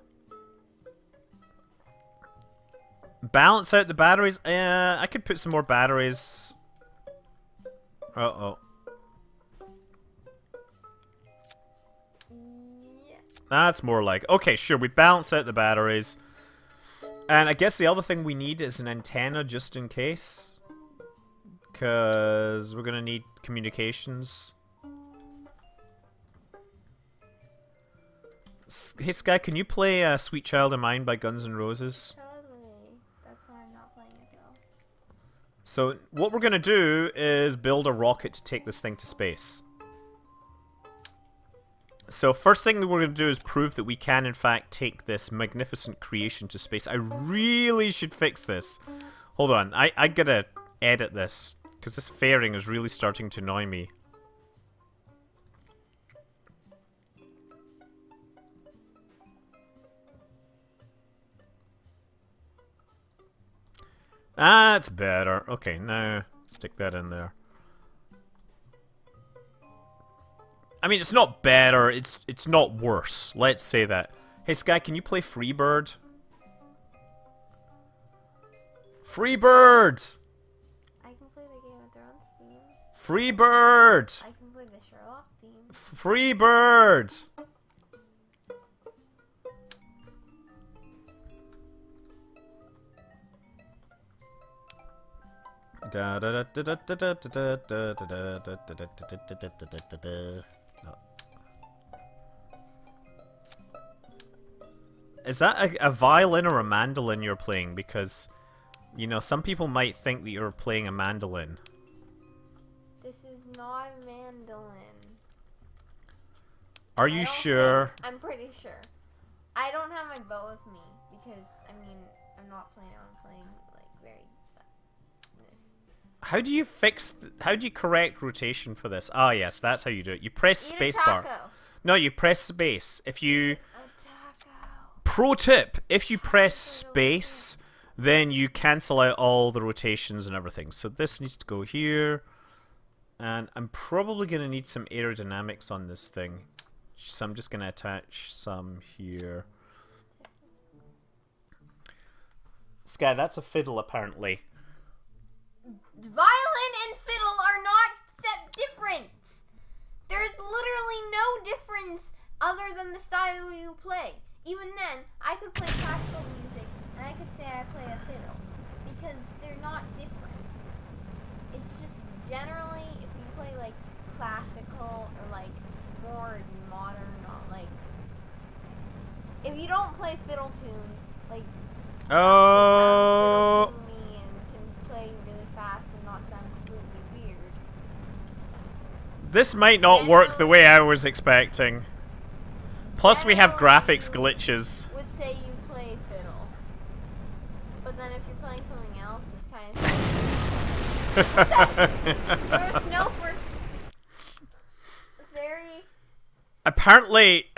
Balance out the batteries. I could put some more batteries. Uh-oh.
Yeah.
That's more like... Okay, sure, we balance out the batteries. And I guess the other thing we need is an antenna just in case. Because we're going to need communications. Hey Sky, can you play Sweet Child of Mine by Guns N' Roses?
Totally. That's why I'm not playing it though.
So what we're going to do is build a rocket to take this thing to space. So first thing that we're going to do is prove that we can in fact take this magnificent creation to space. I really should fix this. Hold on, I gotta edit this, because this fairing is really starting to annoy me. That's better. Okay, now stick that in there. I mean, it's not better, it's not worse. Let's say that. Hey, Sky, can you play Freebird? Freebird!
I can play the Game of Thrones theme.
Freebird!
I can play the Sherlock theme.
Freebird! Da da da da da da da da da da da da. Is that a violin or a mandolin you're playing? Because, you know, some people might think that you're playing a mandolin.
This is not a mandolin.
Are you sure?
I'm pretty sure. I don't have my bow with me because, I mean, I'm not planning on playing, like, very...
How do you how do you correct rotation for this? Ah, yes, that's how you do it. You press spacebar. No, you press space. If you... Pro tip, if you press space, then you cancel out all the rotations and everything. So this needs to go here. And I'm probably going to need some aerodynamics on this thing. So I'm just going to attach some here. Sky, that's a fiddle apparently.
Violin and fiddle are not different. There's literally no difference other than the style you play. Even then, I could play classical music and I could say I play a fiddle because they're not different. It's just generally if you play like classical or like more modern or like if you don't play fiddle tunes like
oh. This might not work the way I was expecting. Plus we have graphics glitches.
Would say you play fiddle. But then if you're playing something else, it's kind of there was no for very
apparently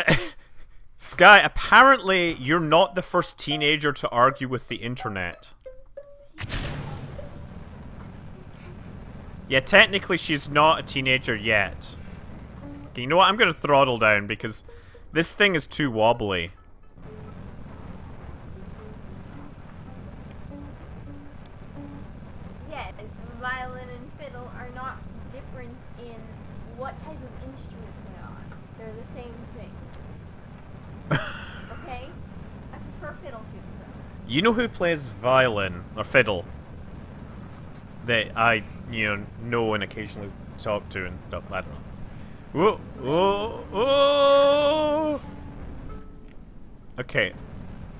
Sky, apparently you're not the first teenager to argue with the internet. Yeah, technically she's not a teenager yet. Okay, you know what? I'm gonna throttle down because this thing is too wobbly.
Yes, violin and fiddle are not different in what type of instrument they are. They're the same thing. Okay? I prefer fiddle tunes though.
You know who plays violin or fiddle? That I, you know and occasionally talk to and stuff. I don't know. Whoa, whoa, whoa. Okay.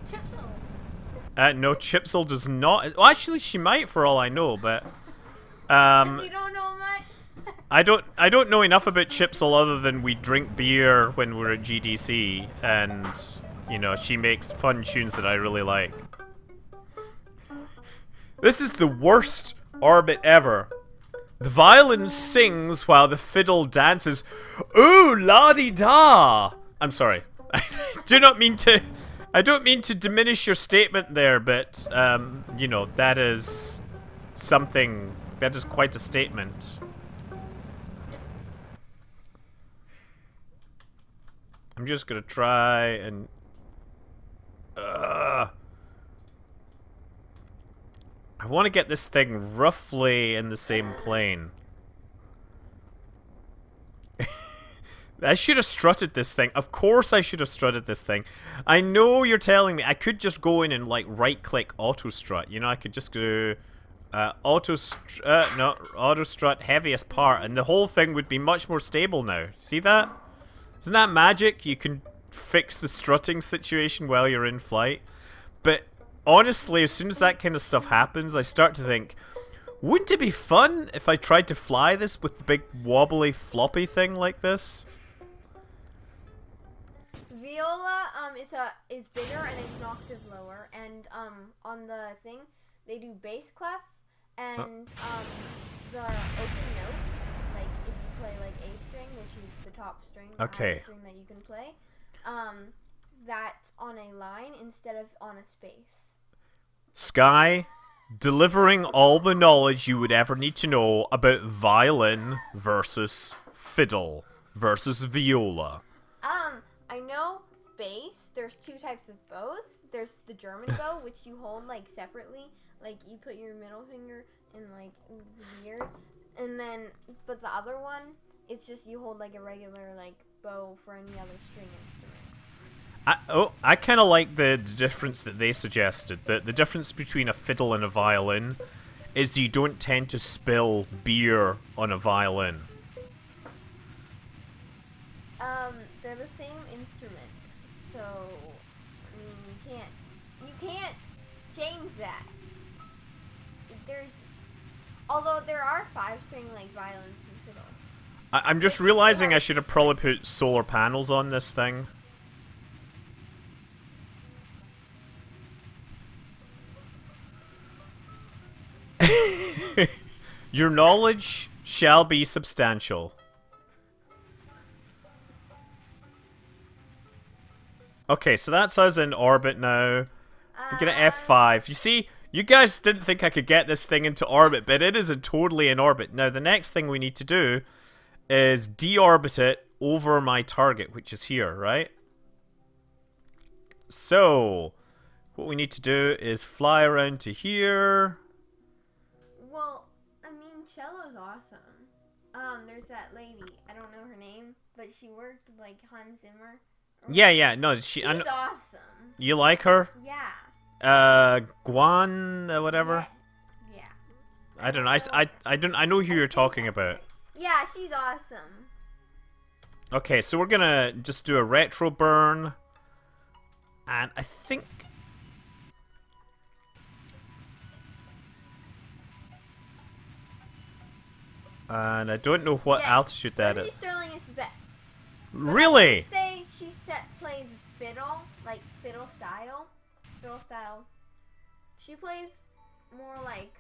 Chipsel.
No, Chipsel does not. Well, actually, she might, for all I know. But
You don't know much.
I don't know enough about Chipsel other than we drink beer when we're at GDC, and you know she makes fun tunes that I really like. This is the worst orbit ever. The violin sings while the fiddle dances. Ooh, la-di-da! I'm sorry. I don't mean to diminish your statement there, but, you know, that is something, that is quite a statement. I'm just gonna try and... I want to get this thing roughly in the same plane. I should have strutted this thing. Of course I should have strutted this thing. I know you're telling me I could just go in and like right-click auto strut. You know, I could just do auto strut heaviest part, and the whole thing would be much more stable now. See that? Isn't that magic? You can fix the strutting situation while you're in flight. But honestly, as soon as that kind of stuff happens, I start to think, Wouldn't it be fun if I tried to fly this with the big wobbly floppy thing like this?
Viola is bigger and it's an octave lower, and on the thing they do bass clef and the open notes, like if you play like A string, which is the top string, the highest string that you can play, that's on a line instead of on a space.
Sky, delivering all the knowledge you would ever need to know about violin versus fiddle versus viola.
I know bass, there's two types of bows. There's the German bow, which you hold like separately, like you put your middle finger in like weird, and then but the other one, it's just you hold like a regular like bow for any other string instrument.
I kind of like the difference that they suggested. The difference between a fiddle and a violin is you don't tend to spill beer on a violin.
They're the same instrument, so I mean you can't change that. Although there are 5-string like violins and fiddles.
I'm just realizing I should have probably put solar panels on this thing. Your knowledge shall be substantial. Okay, so that's us in orbit now. We're gonna F5. You see, you guys didn't think I could get this thing into orbit, but it is totally in orbit. Now, the next thing we need to do is deorbit it over my target, which is here, right? So, what we need to do is fly around to here.
Well, I mean, cello's awesome. There's that lady. I don't know her name, but she worked with, like, Hans Zimmer.
Yeah, no,
she's awesome.
You like her?
Yeah.
Guan, whatever.
Yeah.
I don't know. I know who you're talking about.
Yeah, she's awesome.
Okay, so we're gonna just do a retro burn, and I think. And I don't know what altitude that is.
Sterling is the best.
Really?
I would say she plays fiddle, like fiddle style. She plays more like.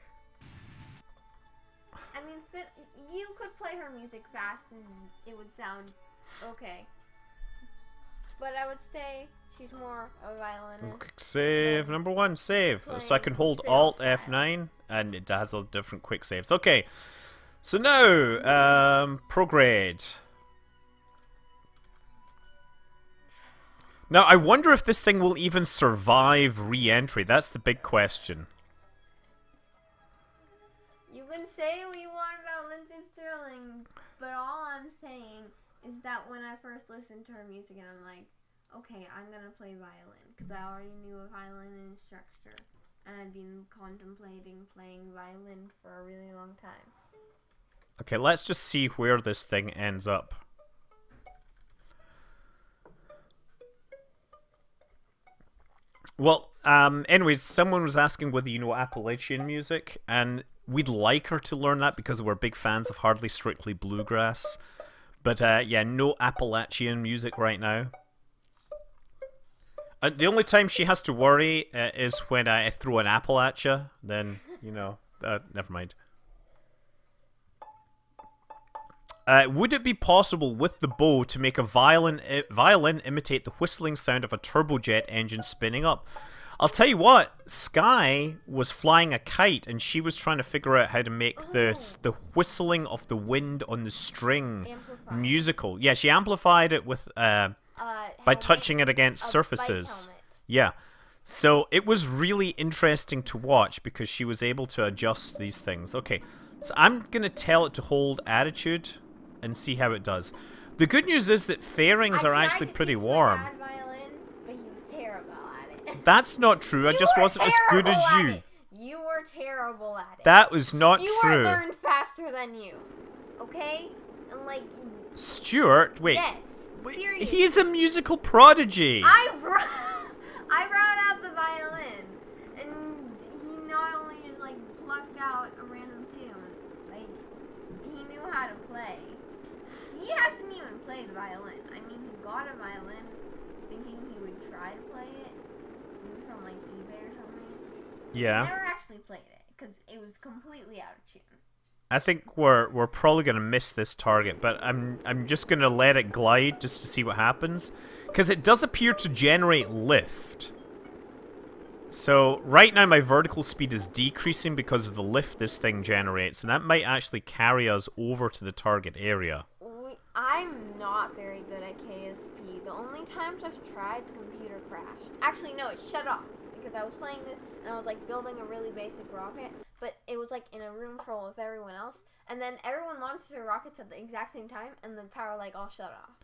I mean, you could play her music fast and it would sound okay. But I would say she's more a violinist.
Okay, save number 1, save. So I can hold Alt F9, and it has all different quick saves. Okay. So now, prograde. Now, I wonder if this thing will even survive re-entry. That's the big question.
You can say what you want about Lindsay Sterling, but all I'm saying is that when I first listened to her music and I'm like, okay, I'm gonna play violin, because I already knew a violin structure, and I've been contemplating playing violin for a really long time.
Okay, let's just see where this thing ends up. Well, anyways, someone was asking whether you know Appalachian music, and we'd like her to learn that because we're big fans of Hardly Strictly Bluegrass. But, yeah, no Appalachian music right now. The only time she has to worry is when I throw an apple at you. Then, you know, never mind. Would it be possible with the bow to make a violin imitate the whistling sound of a turbojet engine spinning up? I'll tell you what, Sky was flying a kite and she was trying to figure out how to make the whistling of the wind on the string musical. Yeah, she amplified it with by touching it against surfaces. Yeah. So it was really interesting to watch because she was able to adjust these things. Okay, so I'm going to tell it to hold attitude and see how it does. The good news is that fairings are actually pretty warm.
Violin, but he was terrible at it.
That's not true. I just wasn't as good as you.
You were terrible at it.
That was not true.
Stuart learned faster than you. Okay? And like
Stuart, wait.
Yes. Seriously.
He's a musical prodigy.
I brought out the violin, and he not only just like plucked out a random how to play. He hasn't even played the violin. I mean, he got a violin thinking he would try to play it. It was from like eBay or something.
Yeah.
He never actually played it because it was completely out of tune.
I think we're probably gonna miss this target, but I'm just gonna let it glide just to see what happens, because it does appear to generate lift. So right now my vertical speed is decreasing because of the lift this thing generates, and that might actually carry us over to the target area.
I'm not very good at KSP. The only times I've tried, the computer crashed. Actually, no, it shut off because I was playing this and I was like building a really basic rocket, but it was like in a room full with everyone else, and then everyone launched their rockets at the exact same time, and the power like all shut off.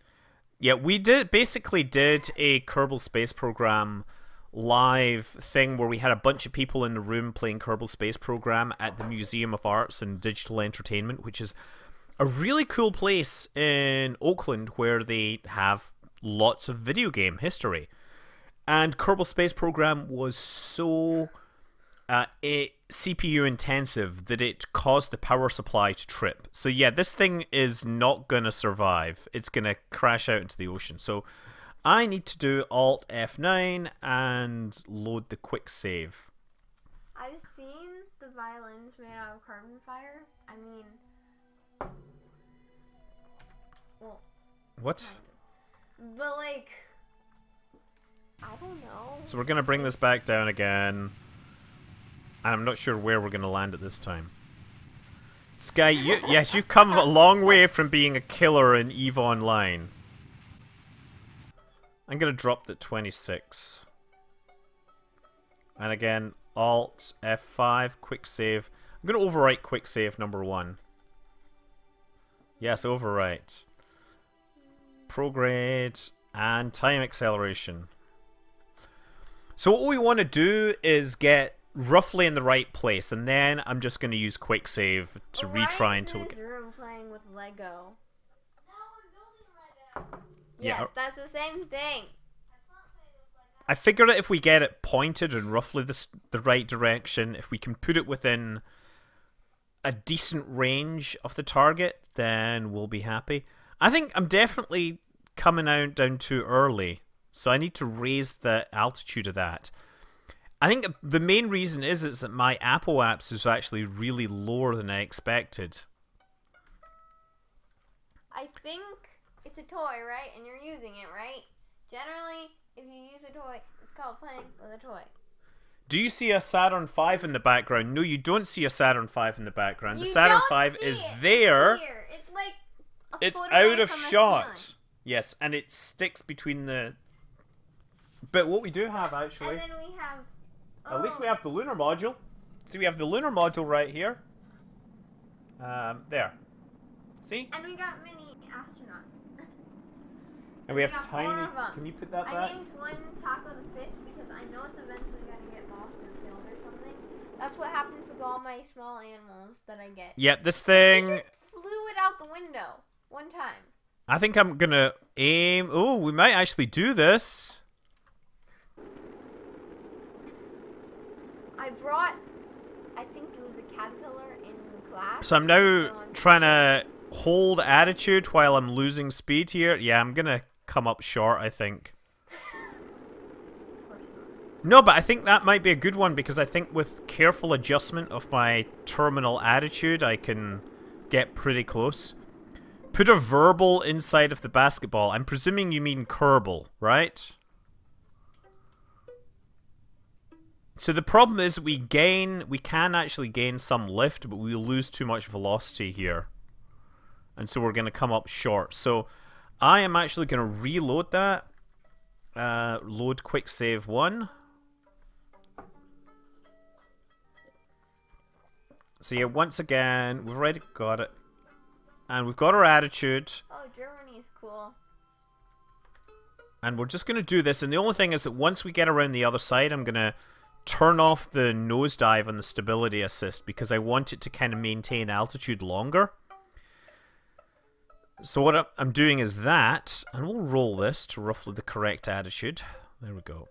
Yeah, we basically did a Kerbal Space Program live thing where we had a bunch of people in the room playing Kerbal Space Program at the Museum of Arts and Digital Entertainment, which is a really cool place in Oakland where they have lots of video game history. And Kerbal Space Program was so CPU intensive that it caused the power supply to trip. So yeah, this thing is not going to survive. It's going to crash out into the ocean. So I need to do Alt F9 and load the quick save.
I've seen the violins made out of carbon fiber. I mean, well,
What?
but like, I don't know.
So we're going to bring this back down again. And I'm not sure where we're going to land at this time. Sky, yes, you've come a long way from being a killer in EVE Online. I'm going to drop the 26. And again, Alt F5, quick save. I'm going to overwrite quick save number 1. Yes, overwrite. Prograde and time acceleration. So what we want to do is get roughly in the right place, and then I'm just going to use quick save to retry until we
get. Room playing with Lego.
No, I'm building Lego.
Yeah.
Yes, that's the same thing.
I figure that if we get it pointed in roughly the right direction, if we can put it within a decent range of the target, then we'll be happy. I think I'm definitely coming out down too early, so I need to raise the altitude of that. I think the main reason is that my Apple apps is actually really lower than I expected.
I think it's a toy, right? And you're using it, right? Generally, if you use a toy, it's called playing with a toy.
Do you see a Saturn V in the background? No, you don't see a Saturn V in the background.
You
the Saturn
don't
V
see
is
it.
there.
It's like
It's
foot
out
away
of
from the
shot.
ceiling.
Yes, and it sticks between the... But what we do have, actually...
And then we have...
At least we have the lunar module. See, we have the lunar module right here. There. See?
And we got mini astronauts.
And we have
got
tiny...
4 of them.
Can you put that
I
back?
named one Taco the Fifth because I know it's eventually going to get lost or killed or something. That's what happens with all my small animals that I get.
Yep, this
It
thing...
just flew it out the window one time.
I think I'm gonna aim... Oh, we might actually do this.
I brought, I think it was a caterpillar in the class.
So I'm now trying to hold attitude while I'm losing speed here. Yeah, I'm gonna come up short, I think.
Of course not.
No, but I think that might be a good one, because I think with careful adjustment of my terminal attitude, I can get pretty close. Put a verbal inside of the basketball. I'm presuming you mean Kerbal, right? So the problem is we can actually gain some lift, but we lose too much velocity here. And so we're going to come up short. So I am actually going to reload that. Load quick save 1. So yeah, once again, we've already got it. And we've got our attitude.
Oh, Germany is cool.
And we're just going to do this. And the only thing is that once we get around the other side, I'm going to turn off the nosedive on the stability assist, because I want it to kind of maintain altitude longer. So what I'm doing is that, and we'll roll this to roughly the correct attitude. There we go.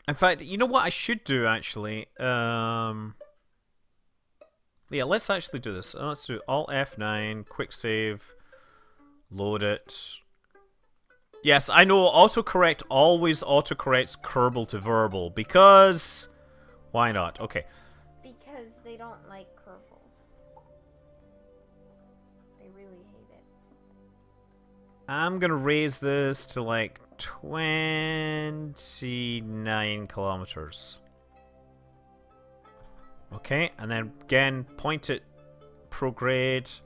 In fact, you know what I should do, actually? Yeah, let's actually do this. Let's do Alt F9, quick save, load it. Yes, I know autocorrect always autocorrects Kerbal to verbal, because... Why not? Okay.
Because they don't like Kerbals. They really hate it.
I'm gonna raise this to like 29 kilometers. Okay, and then again, point it prograde.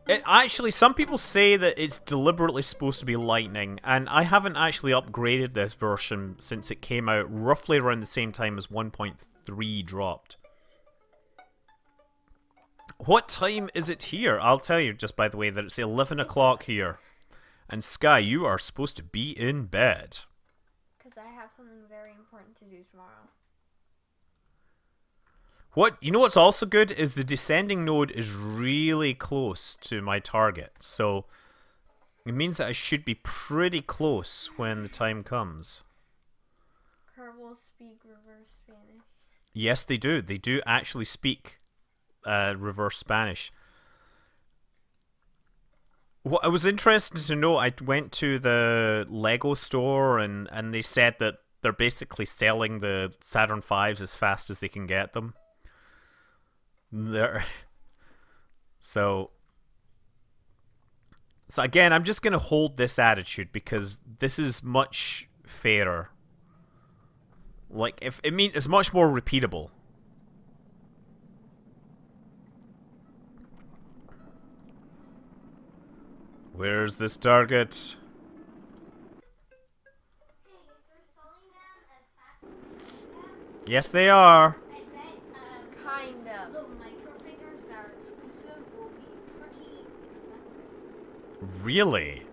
It actually, some people say that it's deliberately supposed to be lightning, and I haven't actually upgraded this version since it came out roughly around the same time as 1.3 dropped. What time is it here? I'll tell you just by the way that it's 11 o'clock here. And Sky, you are supposed to be in bed.
Because I have something very important to do tomorrow.
You know what's also good is the descending node is really close to my target. So it means that I should be pretty close when the time comes.
Kerbal speak reverse Spanish.
Yes, they do. They do actually speak reverse Spanish. What I was interested to know, I went to the Lego store and they said that they're basically selling the Saturn V's as fast as they can get them. So again, I'm just going to hold this attitude because this is much fairer. Like, it's much more repeatable. Where's this target?
Hey, if they're selling them as fast as they make them,
Yes, they are.
I bet
Kind
those-
of.
the microfigures that are exclusive will be pretty expensive.
Really?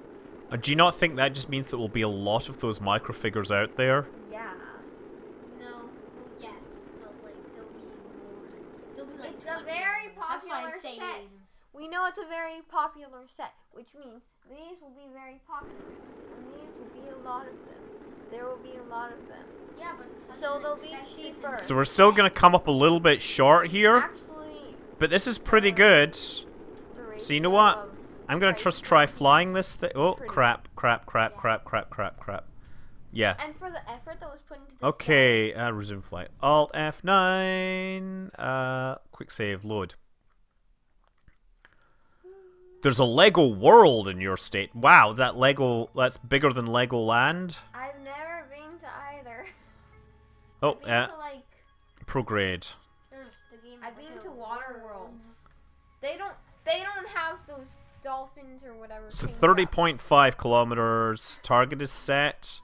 Do you not think that just means there will be a lot of those microfigures out there?
Yeah.
No, well, yes, but like there'll be more. There'll be like
It's a
20
very
of those. That's why I'm
popular
saying
set.
it.
We know it's a very popular set, which means these will be very popular. And these will be a lot of them. There will be a lot of them.
Yeah, but it's such
So
an
they'll be
expensive
cheaper.
and
So we're still going to come up a little bit short here,
Actually,
but this is pretty good.
the
So you know
ratio
what?
of
I'm going to
price
just try
and
flying this thing. Oh,
pretty
crap.
Yeah.
Yeah.
And for the effort that was put into this
Okay, resume flight. Alt F9. Quick save, load. There's a Lego world in your state. Wow, that's bigger than Legoland.
I've never been to either.
Oh,
I've been to like
prograde.
There's the game.
I've
with
been
the
to water
worlds.
worlds. They don't have those dolphins or whatever.
So
things
30.5 kilometers. Target is set.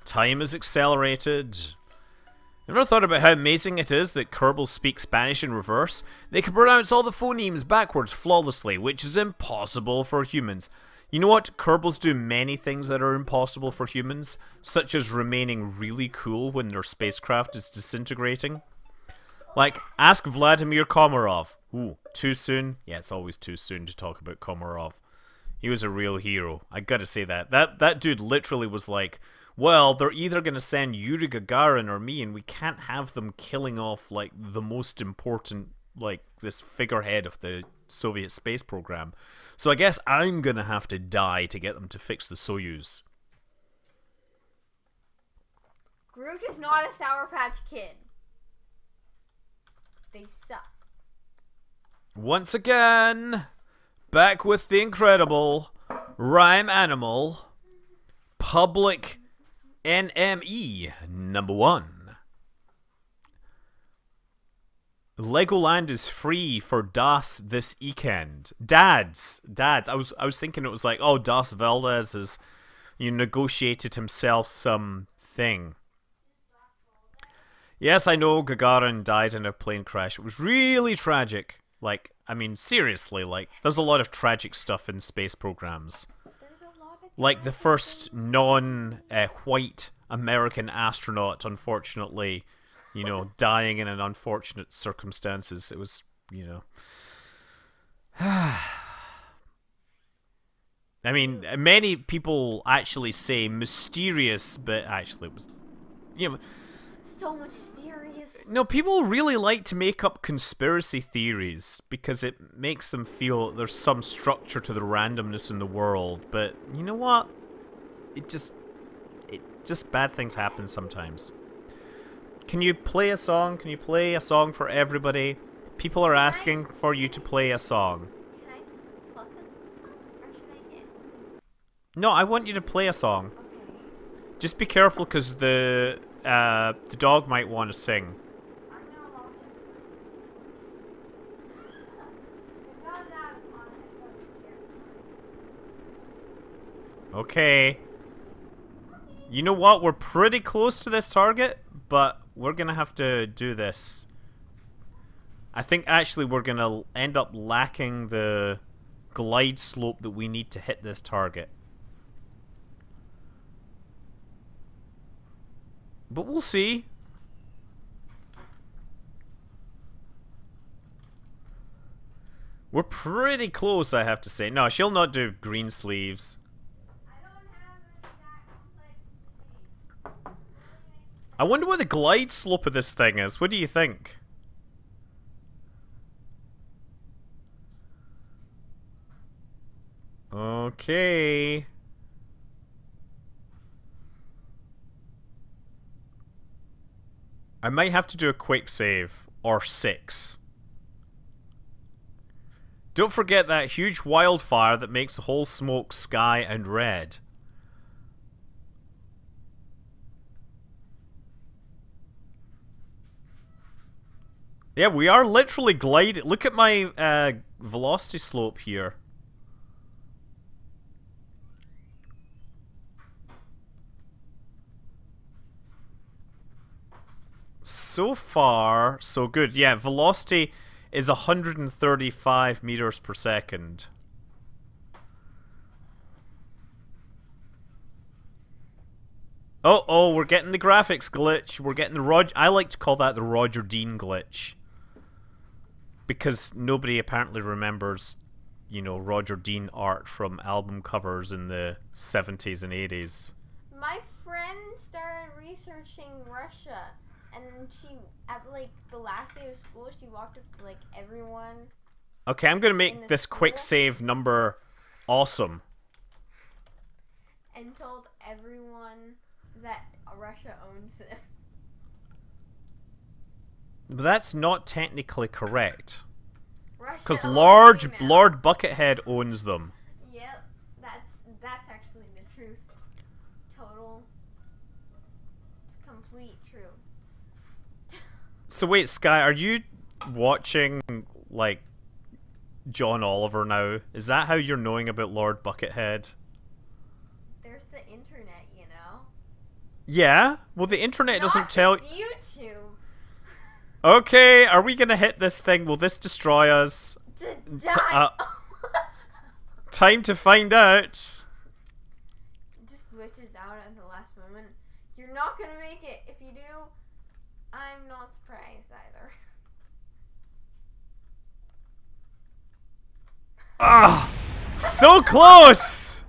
Time is accelerated. I've never thought about how amazing it is that Kerbal speaks Spanish in reverse. They can pronounce all the phonemes backwards flawlessly, which is impossible for humans. You know what? Kerbals do many things that are impossible for humans, such as remaining really cool when their spacecraft is disintegrating. Like, ask Vladimir Komarov. Ooh, too soon? Yeah, it's always too soon to talk about Komarov. He was a real hero. I gotta say that. That dude literally was like, well, they're either gonna send Yuri Gagarin or me, and we can't have them killing off, like, the most important, like, this figurehead of the Soviet space program. So I guess I'm gonna have to die to get them to fix the Soyuz.
Groot is not a Sour Patch Kid. They suck.
Once again, back with the incredible Rhyme Animal Public NME #1. Legoland is free for DOS this weekend. Dads. I was thinking it was like, oh, DOS Valdez has negotiated himself some thing. Yes, I know Gagarin died in a plane crash. It was really tragic. Like, I mean, seriously, like, there's a lot of tragic stuff in space programs.
There's a lot of
Like the first non-white American astronaut, unfortunately, dying in an unfortunate circumstances. It was, I mean, many people actually say mysterious, but actually it was, you know,
So mysterious.
no, people really like to make up conspiracy theories because it makes them feel there's some structure to the randomness in the world. But you know what? It just bad things happen sometimes. Can you play a song? Can you play a song for everybody? People are asking for you to play a song.
Can I just focus? Or should I hit?
No, I want you to play a song.
Okay.
Just be careful because the dog might want to sing.
I'm gonna watch it. If I was out of context, I would be
Okay. You know what? We're pretty close to this target, but we're gonna have to do this. I think actually we're gonna end up lacking the glide slope that we need to hit this target. But we'll see. We're pretty close, I have to say. No, she'll not do green sleeves. I wonder what the glide slope of this thing is. What do you think? Okay. I might have to do a quick save. Or 6. Don't forget that huge wildfire that makes the whole smoke sky and red. Yeah, we are literally gliding. Look at my velocity slope here. So far, so good. Yeah, velocity is 135 meters per second. Oh, we're getting the graphics glitch. We're getting the I like to call that the Roger Dean glitch. Because nobody apparently remembers, you know, Roger Dean art from album covers in the 70s and 80s.
My friend started researching Russia, and she, at like the last day of school, she walked up to like everyone.
Okay, I'm gonna make this quick save number awesome.
And told everyone that Russia owns them.
But that's not technically correct. Because
Russia
Lord
owns them.
Lord Buckethead owns them.
Yep, that's actually the truth. Total, complete truth.
So wait, Sky, are you watching, like, John Oliver now? Is that how you're knowing about Lord Buckethead?
There's the internet, you know.
Yeah? Well, the internet doesn't tell...
YouTube.
Okay, are we gonna hit this thing? Will this destroy us?
Die.
Time to find out.
It just glitches out at the last moment. You're not gonna make it. If you do, I'm not surprised either.
Ah, so close.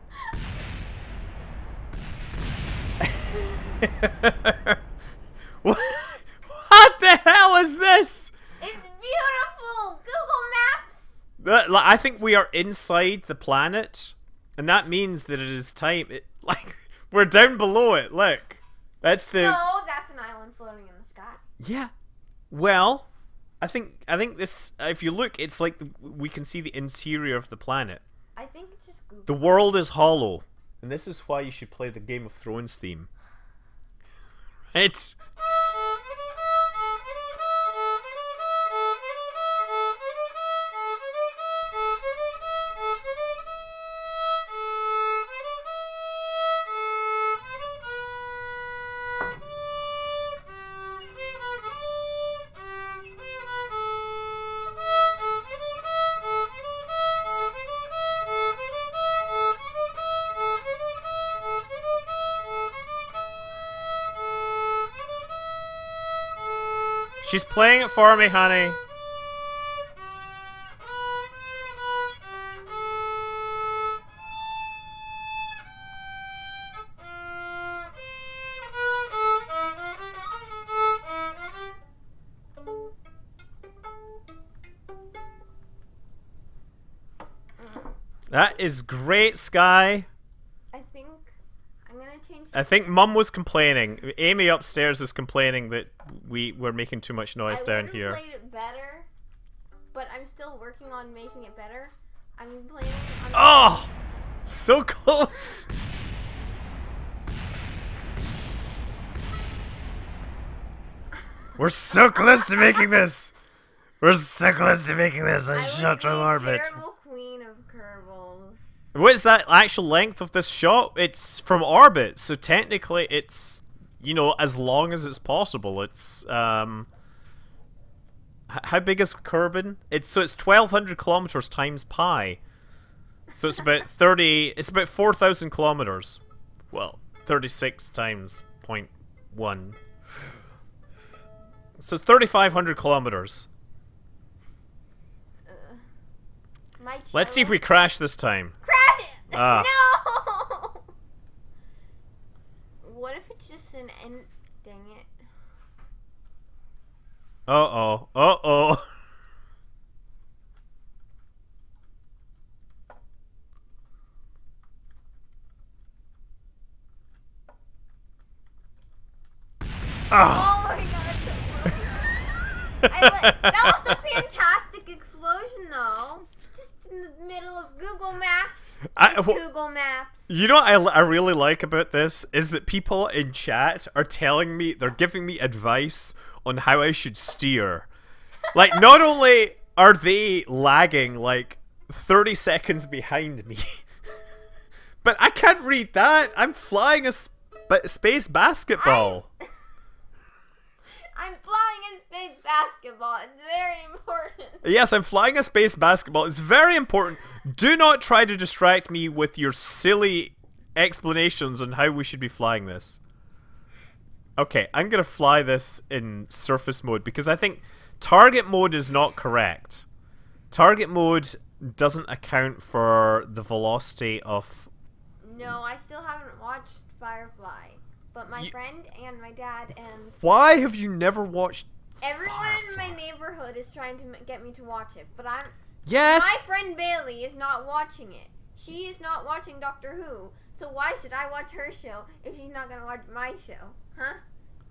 What the hell is this?
It's beautiful. Google Maps.
I think we are inside the planet, and that means that it is time. Like, we're down below it. Look, that's the.
No, that's an island floating in the sky.
Yeah. Well, I think this. If you look, it's like we can see the interior of the planet.
I think it's just Google.
The world is hollow, and this is why you should play the Game of Thrones theme. It's. She's playing it for me, honey. That is great, Sky.
I think I'm gonna change.
I think Mum was complaining. Amy upstairs is complaining that we were making too much noise down here.
I played it better, but I'm still working on making it better. I'm planning on.
Oh, so close. We're so close to making this. We're so close to making this a shot from orbit.
Terrible queen of Kerbals.
What's that actual length of this shot? It's from orbit, so technically it's, you know, as long as it's possible. It's how big is Kerbin? It's 1,200 kilometers times pi. So it's about 30. It's about 4,000 kilometers. Well, 36 times 0.1. So 3,500 kilometers. Let's see if we crash this time.
Crash it!
Ah.
No! What if it's just an end? Dang it.
Uh-oh. Uh-oh.
Oh my god, that was a fantastic explosion, though. Just in the middle of Google Maps. Google Maps.
You know what I really like about this is that people in chat are telling me, they're giving me advice on how I should steer. Like, not only are they lagging like 30 seconds behind me, but I can't read that. I'm flying a space basketball.
I'm flying a space basketball. It's very important.
Yes, I'm flying a space basketball. It's very important. Do not try to distract me with your silly explanations on how we should be flying this. Okay, I'm gonna fly this in surface mode because I think target mode is not correct. Target mode doesn't account for the velocity of...
No, I still haven't watched Firefly. But my friend and my dad and...
Why have you never watched
Everyone
Firefly?
in my neighborhood is trying to get me to watch it, but I'm...
Yes!
My friend Bailey is not watching it. She is not watching Doctor Who, so why should I watch her show if she's not going to watch my show? Huh?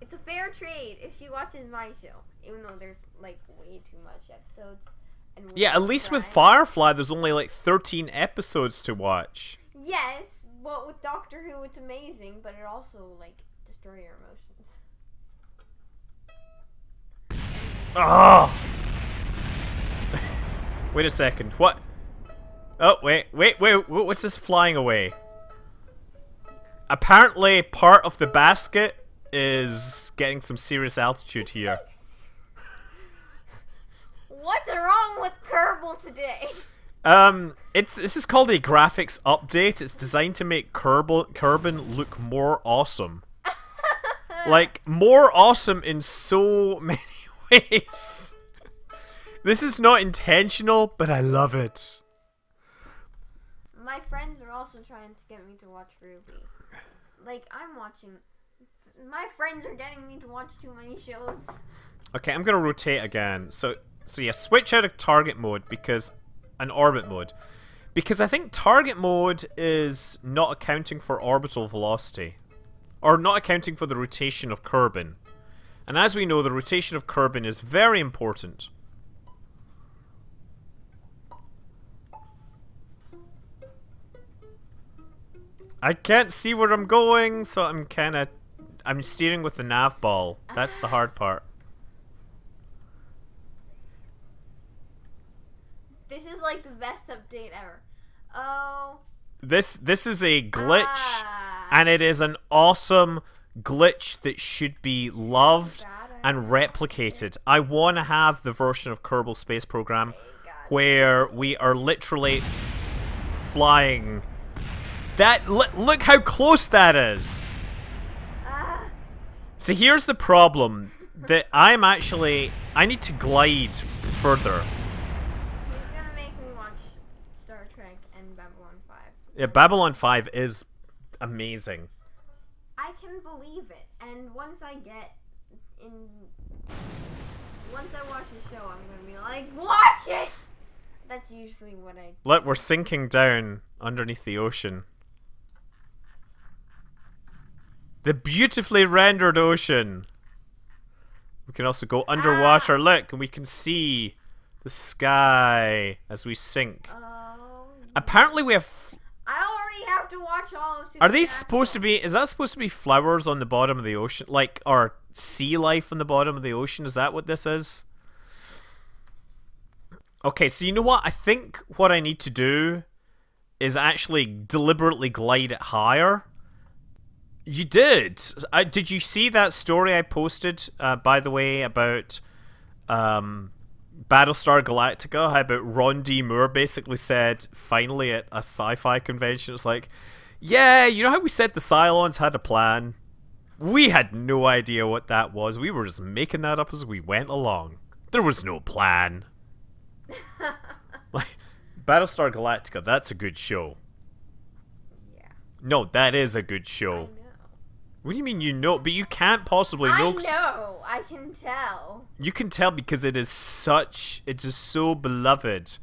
It's a fair trade if she watches my show, even though there's, like, way too much episodes. And
yeah, at least with Firefly, there's only, like, 13 episodes to watch.
Yes, but with Doctor Who, it's amazing, but it also, like, destroys your emotions.
Oh! Wait a second. What? Oh, wait. What's this flying away? Apparently, part of the basket is getting some serious altitude here.
What's wrong with Kerbal today?
This is called a graphics update. It's designed to make Kerbin look more awesome. Like, more awesome in so many ways. This is not intentional, but I love it.
My friends are also trying to get me to watch Ruby. Like, I'm watching... My friends are getting me to watch too many shows.
Okay, I'm gonna rotate again. So yeah, switch out of target mode because... an orbit mode. Because I think target mode is not accounting for orbital velocity. Or not accounting for the rotation of Kerbin. And as we know, the rotation of Kerbin is very important. I can't see where I'm going, so I'm steering with the nav ball. That's the hard part.
This is like the best update ever. Oh.
This is a glitch, and it is an awesome glitch that should be loved and replicated. I want to have the version of Kerbal Space Program where we are literally flying. Look how close that is. So here's the problem, that I need to glide further. Yeah, Babylon 5 is amazing.
I can believe it, and once I watch the show, I'm gonna be like, watch it! That's usually what I do.
Look, we're sinking down underneath the ocean. The beautifully rendered ocean. We can also go underwater, look, and we can see the sky as we sink. Apparently we have...
I already have to watch all of
Are these supposed to be... Is that supposed to be flowers on the bottom of the ocean? Like, or sea life on the bottom of the ocean? Is that what this is? Okay, so you know what? I think what I need to do is actually deliberately glide it higher. You did. Did you see that story I posted, by the way, about Battlestar Galactica? How about Ron D. Moore basically said, finally at a sci-fi convention, it's like, yeah, you know how we said the Cylons had a plan? We had no idea what that was. We were just making that up as we went along. There was no plan. Like, Battlestar Galactica, that's a good show.
Yeah.
No, that is a good show.
I know.
What do you mean you know? But you can't possibly know.
I know. I can tell.
You can tell because it is such... It is so beloved.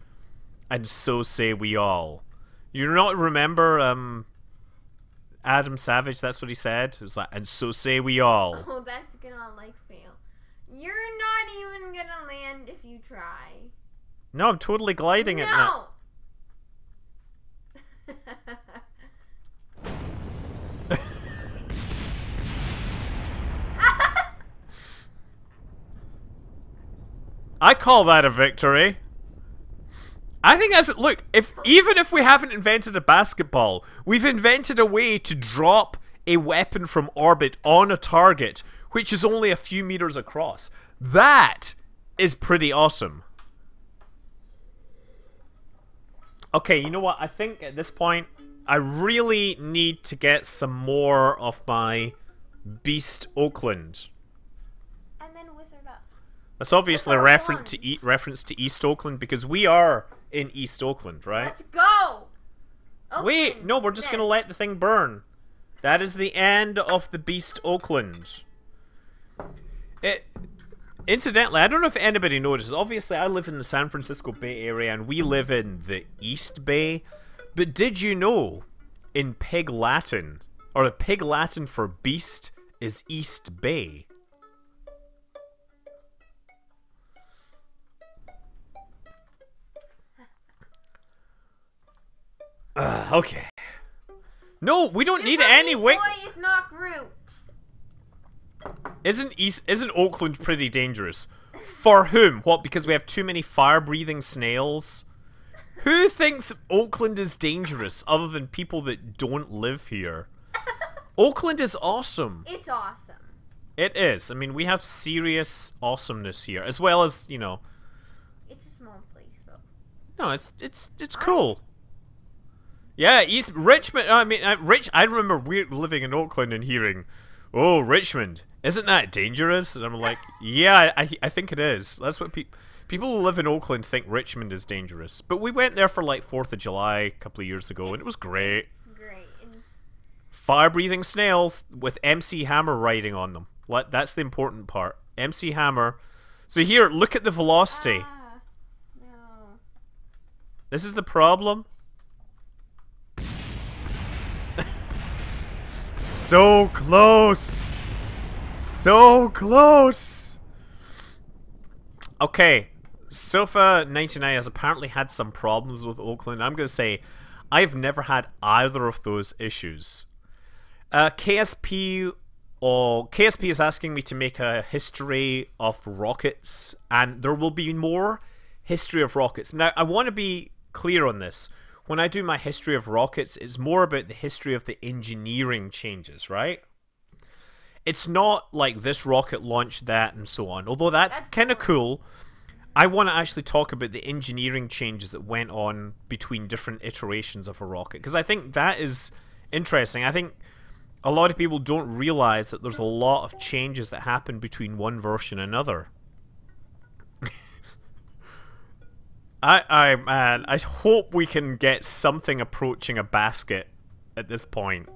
And so say we all. You not remember Adam Savage? That's what he said. It was like, and so say we all.
Oh, that's gonna like fail. You're not even gonna land if you try.
No, I'm totally gliding it now.
No.
I call that a victory. I think that's... Look, even if we haven't invented a basketball, we've invented a way to drop a weapon from orbit on a target, which is only a few meters across. That is pretty awesome. Okay, you know what? I think at this point, I really need to get some more of my Beast Oakland.
And then wizard up.
That's obviously a
That's our
reference to East Oakland, because we are in East Oakland, right?
Let's go!
Wait,
Oakland,
no, we're just gonna let the thing burn. That is the end of the Beast Oakland. Incidentally, I don't know if anybody noticed. Obviously, I live in the San Francisco Bay Area, and we live in the East Bay. But did you know, in Pig Latin, or the Pig Latin for beast is East Bay? Okay. No, we don't need any wing.
Boy is not Groot.
Isn't Oakland pretty dangerous? For whom? What, because we have too many fire-breathing snails? Who thinks Oakland is dangerous other than people that don't live here? Oakland is awesome.
It's awesome.
It is. I mean, we have serious awesomeness here, as well as, you know.
It's a small place, though.
No, it's cool. Yeah, East Richmond. I mean, I remember we living in Oakland and hearing, "Oh, Richmond, isn't that dangerous?" And I'm like, "Yeah, I think it is." That's what people who live in Oakland think Richmond is dangerous. But we went there for like 4th of July a couple of years ago, and it was great.
It's great.
Fire-breathing snails with MC Hammer riding on them. That's the important part. MC Hammer. So here, look at the velocity.
No.
This is the problem. So close! So close! Okay, Sofa99 has apparently had some problems with Oakland. I'm going to say, I've never had either of those issues. KSP is asking me to make a history of rockets, and there will be more history of rockets. Now, I want to be clear on this. When I do my history of rockets, it's more about the history of the engineering changes, right? It's not like this rocket launched that and so on. Although that's kind of cool, I want to actually talk about the engineering changes that went on between different iterations of a rocket, because I think that is interesting. I think a lot of people don't realize that there's a lot of changes that happen between one version and another. Man, I hope we can get something approaching a basket at this point.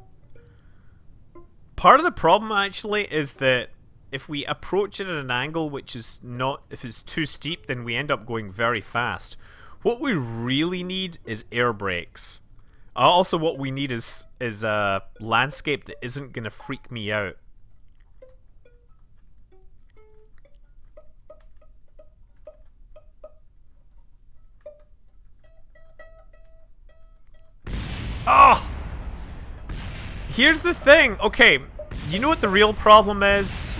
Part of the problem, actually, is that if we approach it at an angle which is not... If it's too steep, then we end up going very fast. What we really need is air brakes. Also, what we need is a landscape that isn't gonna freak me out. Oh! Here's the thing. Okay, you know what the real problem is?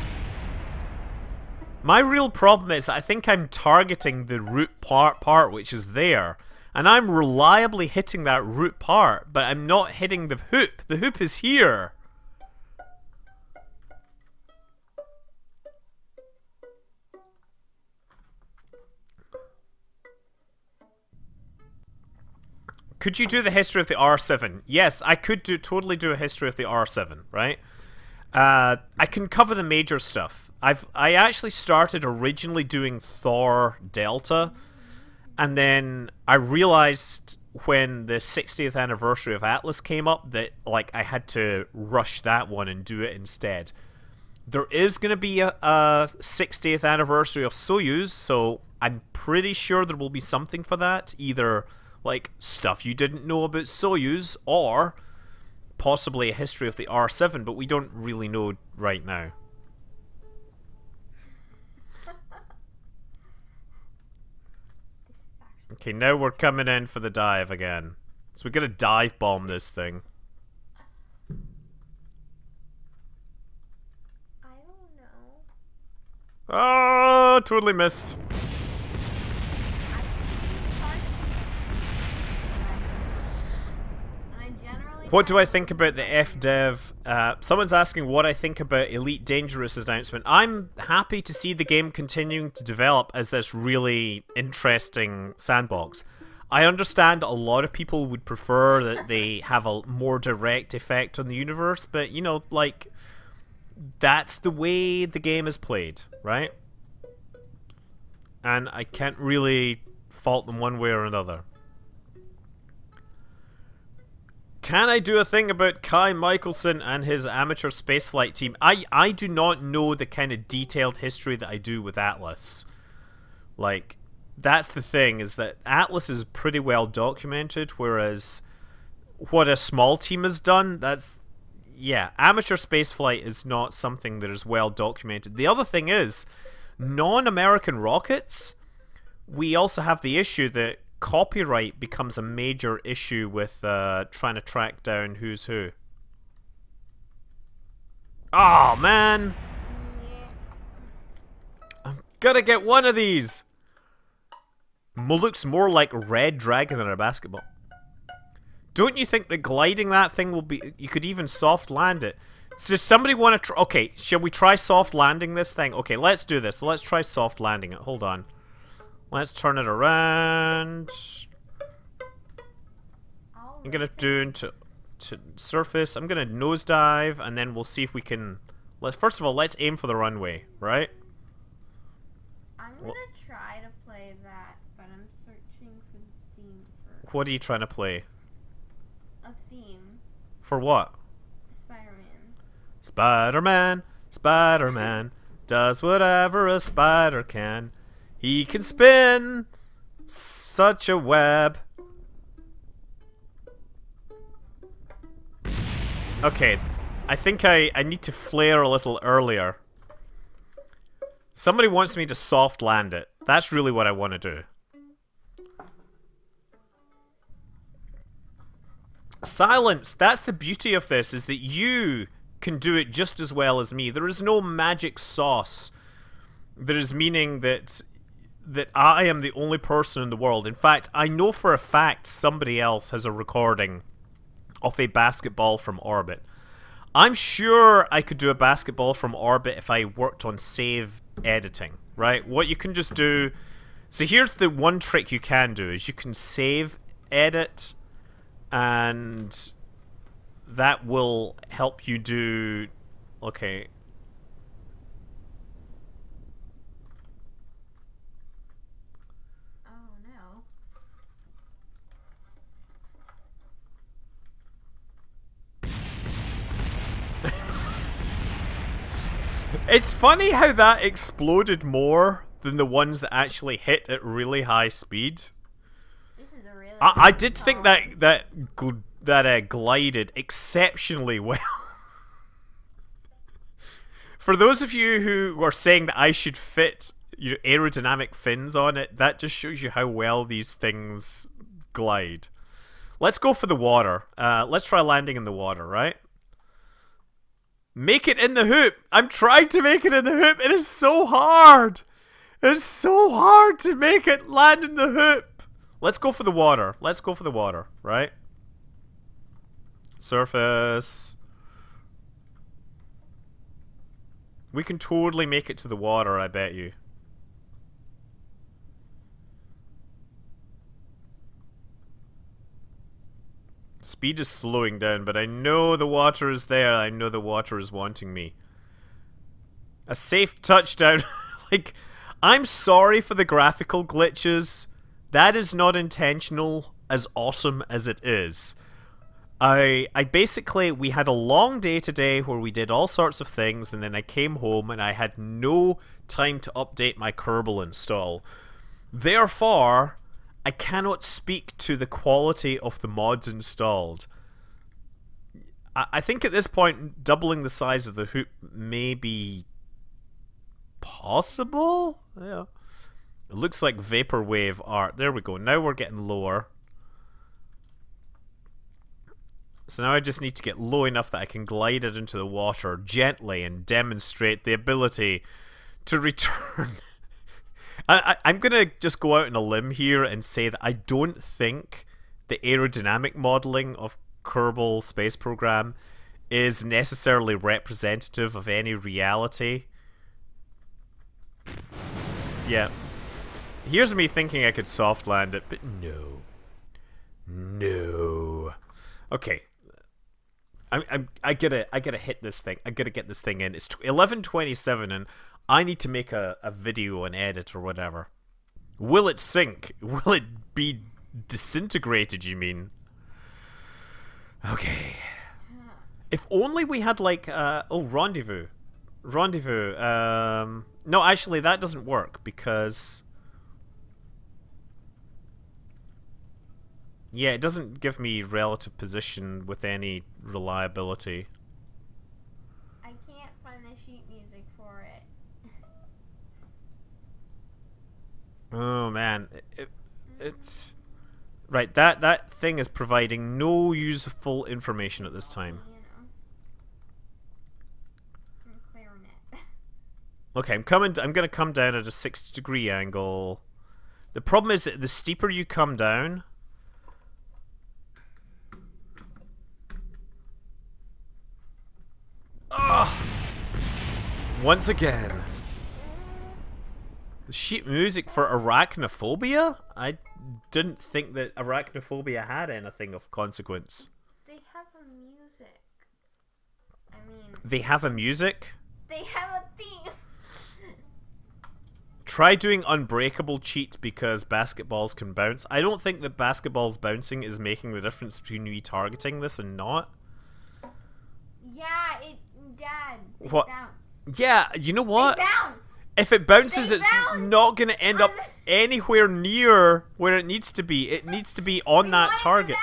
My real problem is I think I'm targeting the root part which is there. And I'm reliably hitting that root part, but I'm not hitting the hoop. The hoop is here. Could you do the history of the R7? Yes, I could totally do a history of the R7, right? I can cover the major stuff. I actually started originally doing Thor Delta, and then I realized when the 60th anniversary of Atlas came up that like I had to rush that one and do it instead. There is going to be a 60th anniversary of Soyuz, so I'm pretty sure there will be something for that, either like stuff you didn't know about Soyuz or possibly a history of the R7, but we don't really know right now. Okay, now we're coming in for the dive again. So we gotta dive bomb this thing.
I don't know.
Oh, totally missed. What do I think about the FDev? Someone's asking what I think about Elite Dangerous' announcement. I'm happy to see the game continuing to develop as this really interesting sandbox. I understand a lot of people would prefer that they have a more direct effect on the universe, but, you know, like, that's the way the game is played, right? And I can't really fault them one way or another. Can I do a thing about Kai Michelson and his amateur spaceflight team? I do not know the kind of detailed history that I do with Atlas. Like, that's the thing, is that Atlas is pretty well documented, whereas what a small team has done, that's... yeah, amateur spaceflight is not something that is well documented. The other thing is, non-American rockets, we also have the issue that copyright becomes a major issue with trying to track down who's who. Oh man! I'm gonna get one of these! Looks more like Red Dragon than a basketball. Don't you think that gliding that thing will be... you could even soft land it. Does somebody want to try... okay, shall we try soft landing this thing? Okay, let's do this. Let's try soft landing it. Hold on. Let's turn it around. I'm gonna do to surface. I'm gonna nosedive, and then we'll see if we can. First of all, let's aim for the runway, right?
I'm gonna try to play that, but I'm searching for the theme first.
What are you trying to play?
A theme.
For what?
Spider-Man.
Spider-Man, Spider-Man does whatever a spider can. He can spin such a web. Okay, I think I need to flare a little earlier. Somebody wants me to soft land it. That's really what I want to do. Silence! That's the beauty of this, is that you can do it just as well as me. There is no magic sauce. There is meaning that I am the only person in the world. In fact, I know for a fact somebody else has a recording of a basketball from orbit. I'm sure I could do a basketball from orbit if I worked on save editing, right? What you can just do... so here's the one trick you can do, is you can save, edit, and that will help you do... okay... It's funny how that exploded more than the ones that actually hit at really high speed. I did think that glided exceptionally well. For those of you who are saying that I should fit aerodynamic fins on it, that just shows you how well these things glide. Let's go for the water. Let's try landing in the water, right? Make it in the hoop. I'm trying to make it in the hoop. It is so hard. It's so hard to make it land in the hoop. Let's go for the water. Let's go for the water, right? Surface. We can totally make it to the water, I bet you. Speed is slowing down, but I know the water is there. I know the water is wanting me. A safe touchdown. Like, I'm sorry for the graphical glitches. That is not intentional, as awesome as it is. I basically, we had a long day today where we did all sorts of things, and then I came home and I had no time to update my Kerbal install. Therefore, I cannot speak to the quality of the mods installed. I think at this point, doubling the size of the hoop may be possible? Yeah. It looks like vaporwave art. There we go. Now we're getting lower. So now I just need to get low enough that I can glide it into the water gently and demonstrate the ability to return. I'm going to just go out on a limb here and say that I don't think the aerodynamic modeling of Kerbal Space Program is necessarily representative of any reality. Yeah. Here's me thinking I could soft land it, but no. No. Okay. I gotta hit this thing. I gotta get this thing in. It's 11:27 and I need to make a video and edit or whatever. Will it sink? Will it be disintegrated, you mean? Okay. If only we had like oh, rendezvous. Rendezvous. No, actually that doesn't work because yeah, it doesn't give me relative position with any reliability.
I can't find the sheet music for it.
Oh man, it's right. That thing is providing no useful information at this time.
You know, from clarinet.
Okay, I'm gonna come down at a 60-degree angle. The problem is that the steeper you come down, once again, the sheet music for arachnophobia? I didn't think that arachnophobia had anything of consequence.
They have a music. I mean...
They have a music?
They have a theme!
Try doing unbreakable cheats because basketballs can bounce. I don't think that basketballs bouncing is making the difference between me targeting this and not.
Yeah, Dad, they
What?
bounce.
Yeah, you know what?
They bounce!
If it bounces,
They
it's
bounce
not going to end up anywhere near where it needs to be. It needs to be on that target.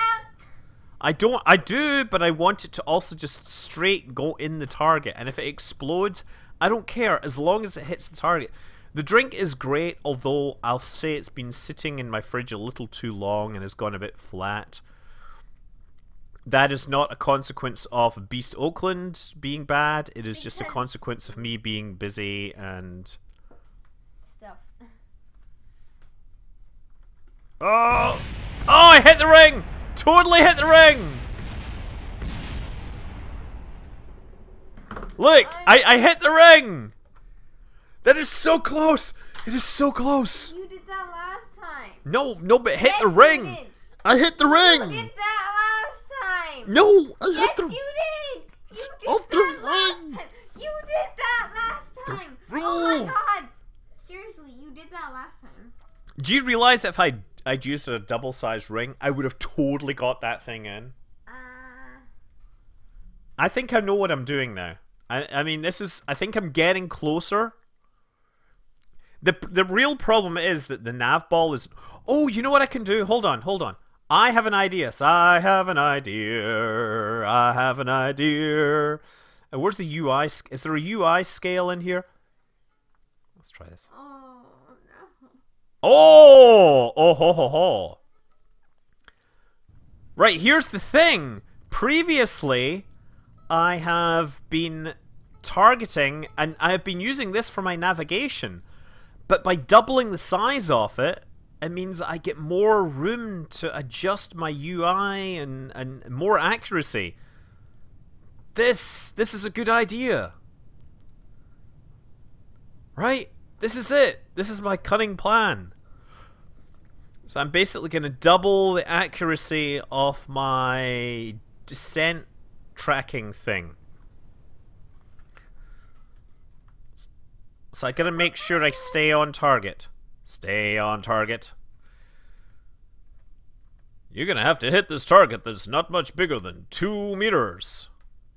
I do, but I want it to also just straight go in the target. And if it explodes, I don't care as long as it hits the target. The drink is great, although I'll say it's been sitting in my fridge a little too long and has gone a bit flat. That is not a consequence of Beast Oakland being bad. It is just a consequence of me being busy and...
stuff.
Oh! Oh, I hit the ring! Totally hit the ring! Look! I hit the ring! That is so close! It is so close!
You did that last time.
No, but hit the
Yes,
ring!
you did.
I hit the
You
ring!
did that last time.
No, I
Yes,
hit the
you did. You did
off the
that last
ring.
time. You did that last time. Oh
rule.
my god. Seriously, you did that last time.
Do you realize if I'd used a double-sized ring, I would have totally got that thing in? I think I know what I'm doing now. I mean, this is... I think I'm getting closer. The real problem is that the nav ball is... Oh, you know what I can do? Hold on. I have an idea. I have an idea. I have an idea. And where's the UI? Is there a UI scale in here? Let's try this.
Oh no.
Oh! Oh ho ho ho. Right, here's the thing. Previously, I have been targeting, and I have been using this for my navigation. But by doubling the size of it, it means I get more room to adjust my UI and more accuracy. This is a good idea. Right? This is it. This is my cunning plan. So I'm basically going to double the accuracy of my descent tracking thing. So I gotta make sure I stay on target. Stay on target. You're gonna have to hit this target that's not much bigger than 2 meters.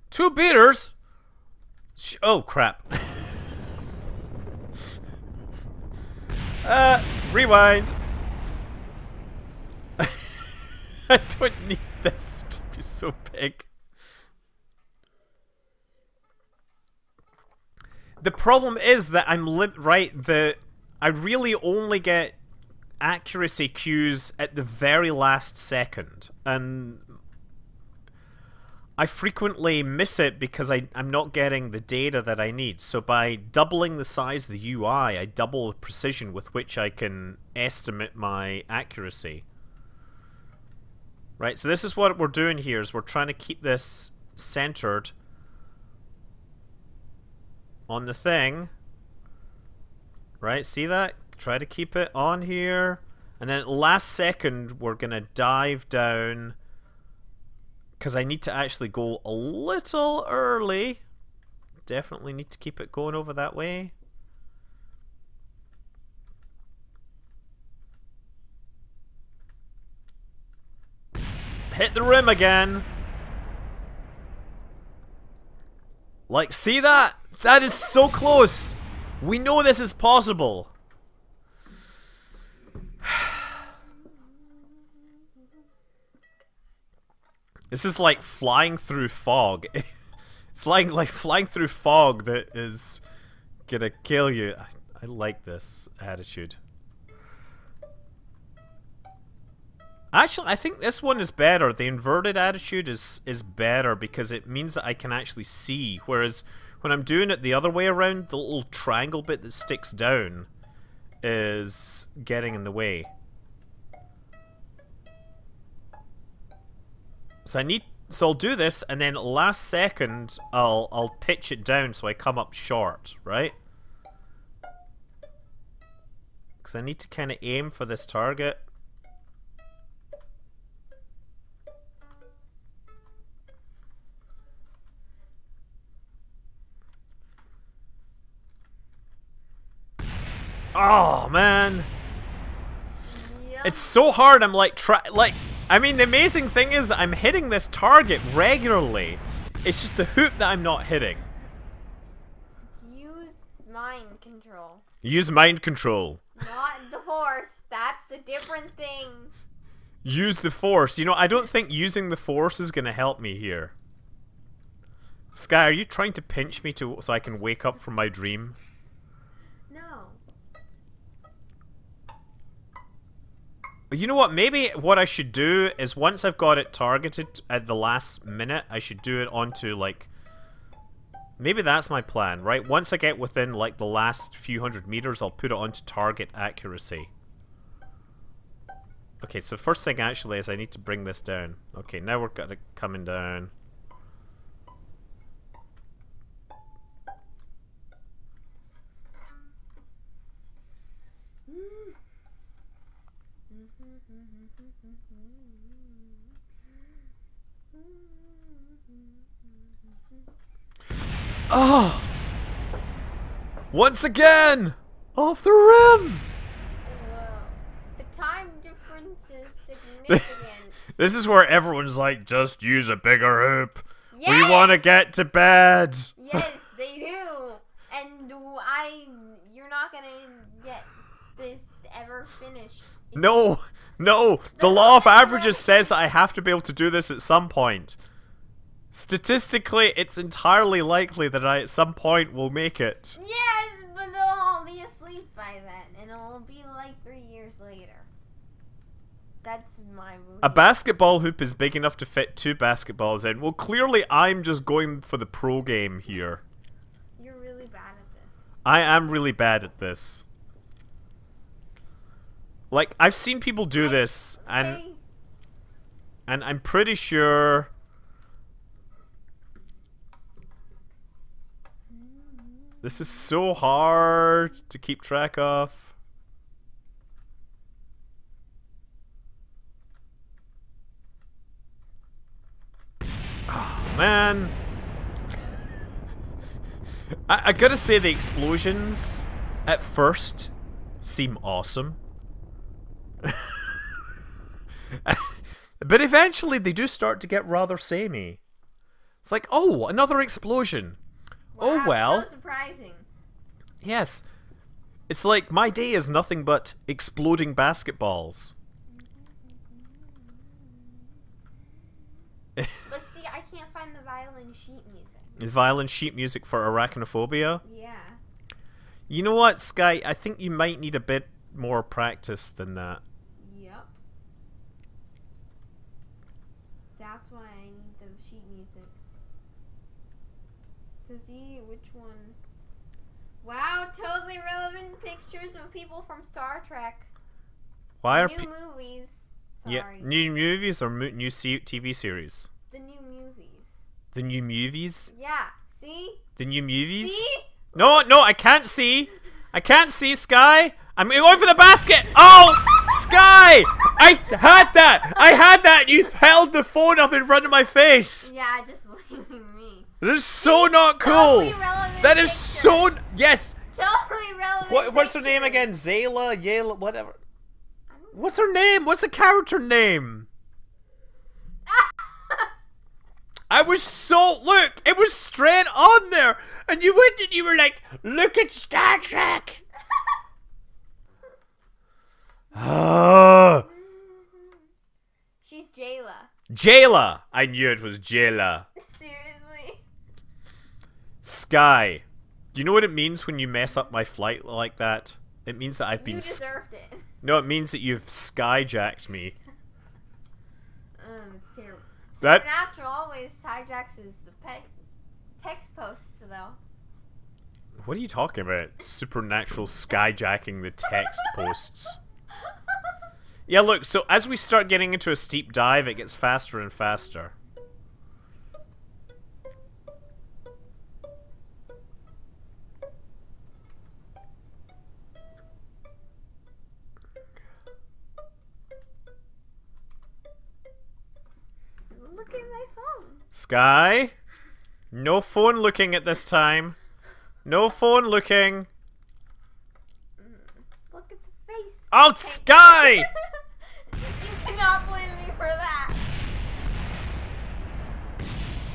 2 meters? Oh, crap. Rewind. I don't need this to be so big. The problem is that I really only get accuracy cues at the very last second, and I frequently miss it because I'm not getting the data that I need. So by doubling the size of the UI, I double the precision with which I can estimate my accuracy. Right, so this is what we're doing here, is we're trying to keep this centered on the thing. Right, see that? Try to keep it on here. And then last second, we're going to dive down, because I need to actually go a little early. Definitely need to keep it going over that way. Hit the rim again. Like, see that? That is so close. We know this is possible. This is like flying through fog. It's like flying through fog that is gonna kill you. I like this attitude. Actually, I think this one is better. The inverted attitude is better because it means that I can actually see, whereas when I'm doing it the other way around, the little triangle bit that sticks down is getting in the way. So I'll do this, and then last second I'll pitch it down so I come up short, right? Because I need to kind of aim for this target. Oh man,
Yep.
it's so hard. I'm like I mean, the amazing thing is I'm hitting this target regularly. It's just the hoop that I'm not hitting.
Use mind control.
Use mind control.
Not the force. That's the different thing.
Use the force. You know, I don't think using the force is gonna help me here. Sky, are you trying to pinch me so I can wake up from my dream?
No.
You know what, maybe what I should do is once I've got it targeted at the last minute, I should do it onto, like... Maybe that's my plan, right? Once I get within, like, the last few hundred meters, I'll put it onto target accuracy. Okay, so first thing actually is I need to bring this down. Okay, now we're coming down. Oh! Once again! Off the rim!
Whoa. The time difference is significant.
This is where everyone's like, just use a bigger hoop.
Yes!
We want to get to bed.
Yes, they do. And you're not gonna get this ever finish.
No! No! The law of averages says that I have to be able to do this at some point. Statistically, it's entirely likely that I at some point will make it.
Yes, but they'll all be asleep by then, and it'll be like 3 years later. That's my belief.
A basketball hoop is big enough to fit 2 basketballs in. Well, clearly I'm just going for the pro game here.
You're really bad at this.
I am really bad at this. Like, I've seen people do this, and I'm pretty sure... This is so hard to keep track of. Oh, man. I gotta say, the explosions at first seem awesome. But eventually they do start to get rather samey. It's like, oh, another explosion.
Wow,
Oh well.
so surprising.
Yes. It's like my day is nothing but exploding basketballs.
But see, I can't find the violin sheet music.
Violin sheet music for arachnophobia.
Yeah.
You know what, Sky? I think you might need a bit more practice than that.
Yep. That's why I need the sheet music. To see which one. Wow, totally relevant pictures of people from Star Trek.
Why are
New movies.
Yeah,
Sorry.
new movies or new TV series?
The new movies.
The new movies?
Yeah, see?
The new movies?
See?
No, no, I can't see. I can't see, Sky. I'm going for the basket. Oh, Sky! I had that. I had that. You held the phone up in front of my face.
Yeah, just blaming me.
That is so not cool.
Totally relevant
That is
picture.
so yes.
Totally relevant.
What's her name again? Zayla, Yayla, whatever. What's her name? What's the character name? I was so look. It was straight on there, and you went and you were like, "Look at Star Trek."
She's Jayla.
Jayla. I knew it was Jayla.
Seriously?
Sky. Do you know what it means when you mess up my flight like that? It means that I've been.
You deserved it.
No, it means that you've skyjacked me.
It's terrible.
That-
Supernatural always hijacks is the text posts, though.
What are you talking about? Supernatural skyjacking the text posts. Yeah, look, so as we start getting into a steep dive, it gets faster and faster.
Look at my phone.
Sky? No phone looking at this time. No phone looking.
Look at the face.
Oh, Sky!
You cannot blame me for that.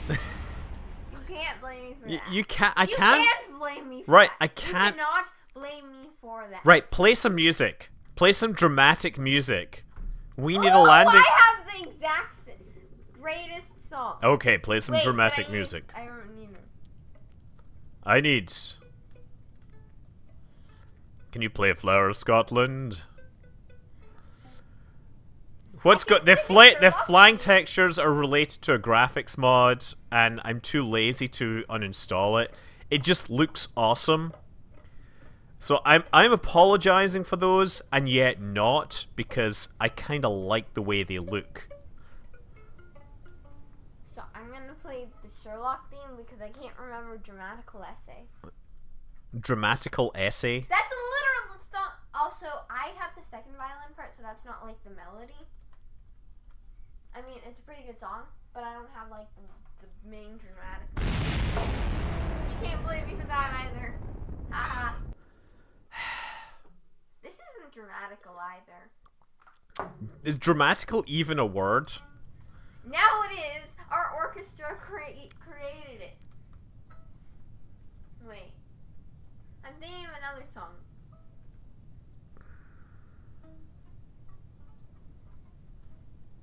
You can't blame me for that.
You can't. I
You
can't.
can't blame me for
Right,
that.
I can't-
You cannot blame me for that.
Right, play some music. Play some dramatic music. We need a
Oh,
landing.
I have the exact greatest song.
Okay, play some
Wait,
dramatic
but I need-
music.
I don't need it.
I need. Can you play Flower of Scotland? What's good? The flying textures are related to a graphics mod, and I'm too lazy to uninstall it. It just looks awesome. So I'm apologizing for those, and yet not, because I kind of like the way they look.
So I'm gonna play the Sherlock theme because I can't remember Dramatical Essay.
Dramatical essay.
That's a literal song. Also, I have the second violin part, so that's not like the melody. I mean, it's a pretty good song, but I don't have like the main dramatic. You can't blame me for that either. Haha. This isn't dramatical either.
Is dramatical even a word?
Now it is. Our orchestra created it. Wait. I'm thinking of another song.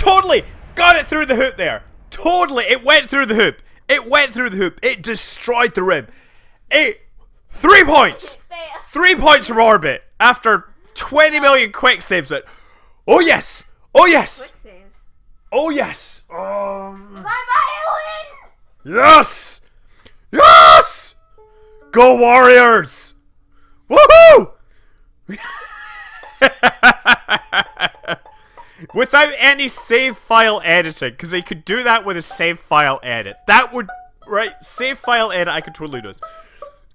Totally got it through the hoop there. Totally, it went through the hoop. It went through the hoop. It destroyed the rim. 3 points. 3 points from Orbit after 20 million quick saves. But oh yes, oh yes,
Quick saves.
oh yes,
My violin!
yes, yes. Go Warriors! Woohoo! Without any save file editing, because they could do that with a save file edit. That would, right, save file edit, I could totally do this.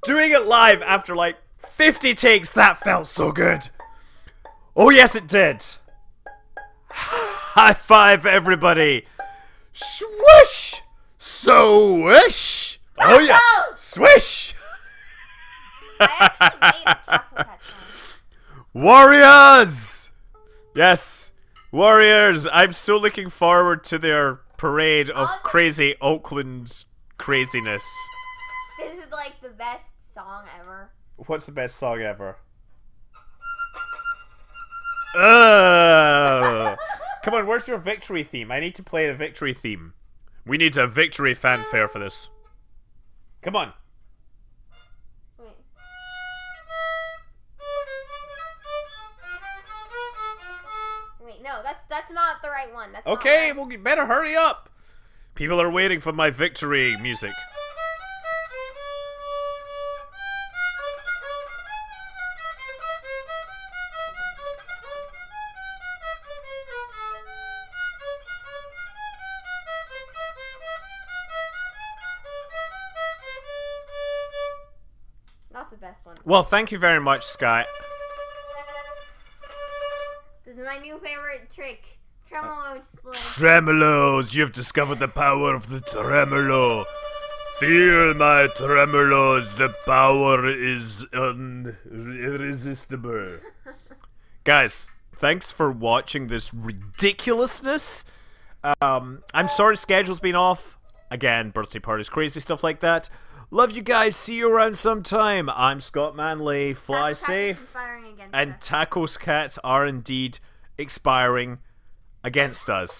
Doing it live after like 50 takes, that felt so good. Oh yes it did. High five everybody. Swish! Swish! Oh yeah, swish!
I actually made a Taco Cat song.
Warriors! Yes, Warriors. I'm so looking forward to their parade of crazy Oakland craziness.
This is like the best song ever.
What's the best song ever? Come on, where's your victory theme? I need to play the victory theme. We need a victory fanfare for this. Come on.
Wait. Wait, no, that's not the right one. That's
Okay,
not
well, you better hurry up. People are waiting for my victory music.
not the best one.
Well, thank you very much, Sky.
This is my new favorite trick. Tremolo just like...
Tremolos, you've discovered the power of the tremolo. Feel my tremolos, the power is irresistible. Guys, thanks for watching this ridiculousness. I'm sorry schedule's been off. Again, birthday parties, crazy stuff like that. Love you guys, see you around sometime. I'm Scott Manley, fly safe. And Tacos Cats are indeed expiring against us.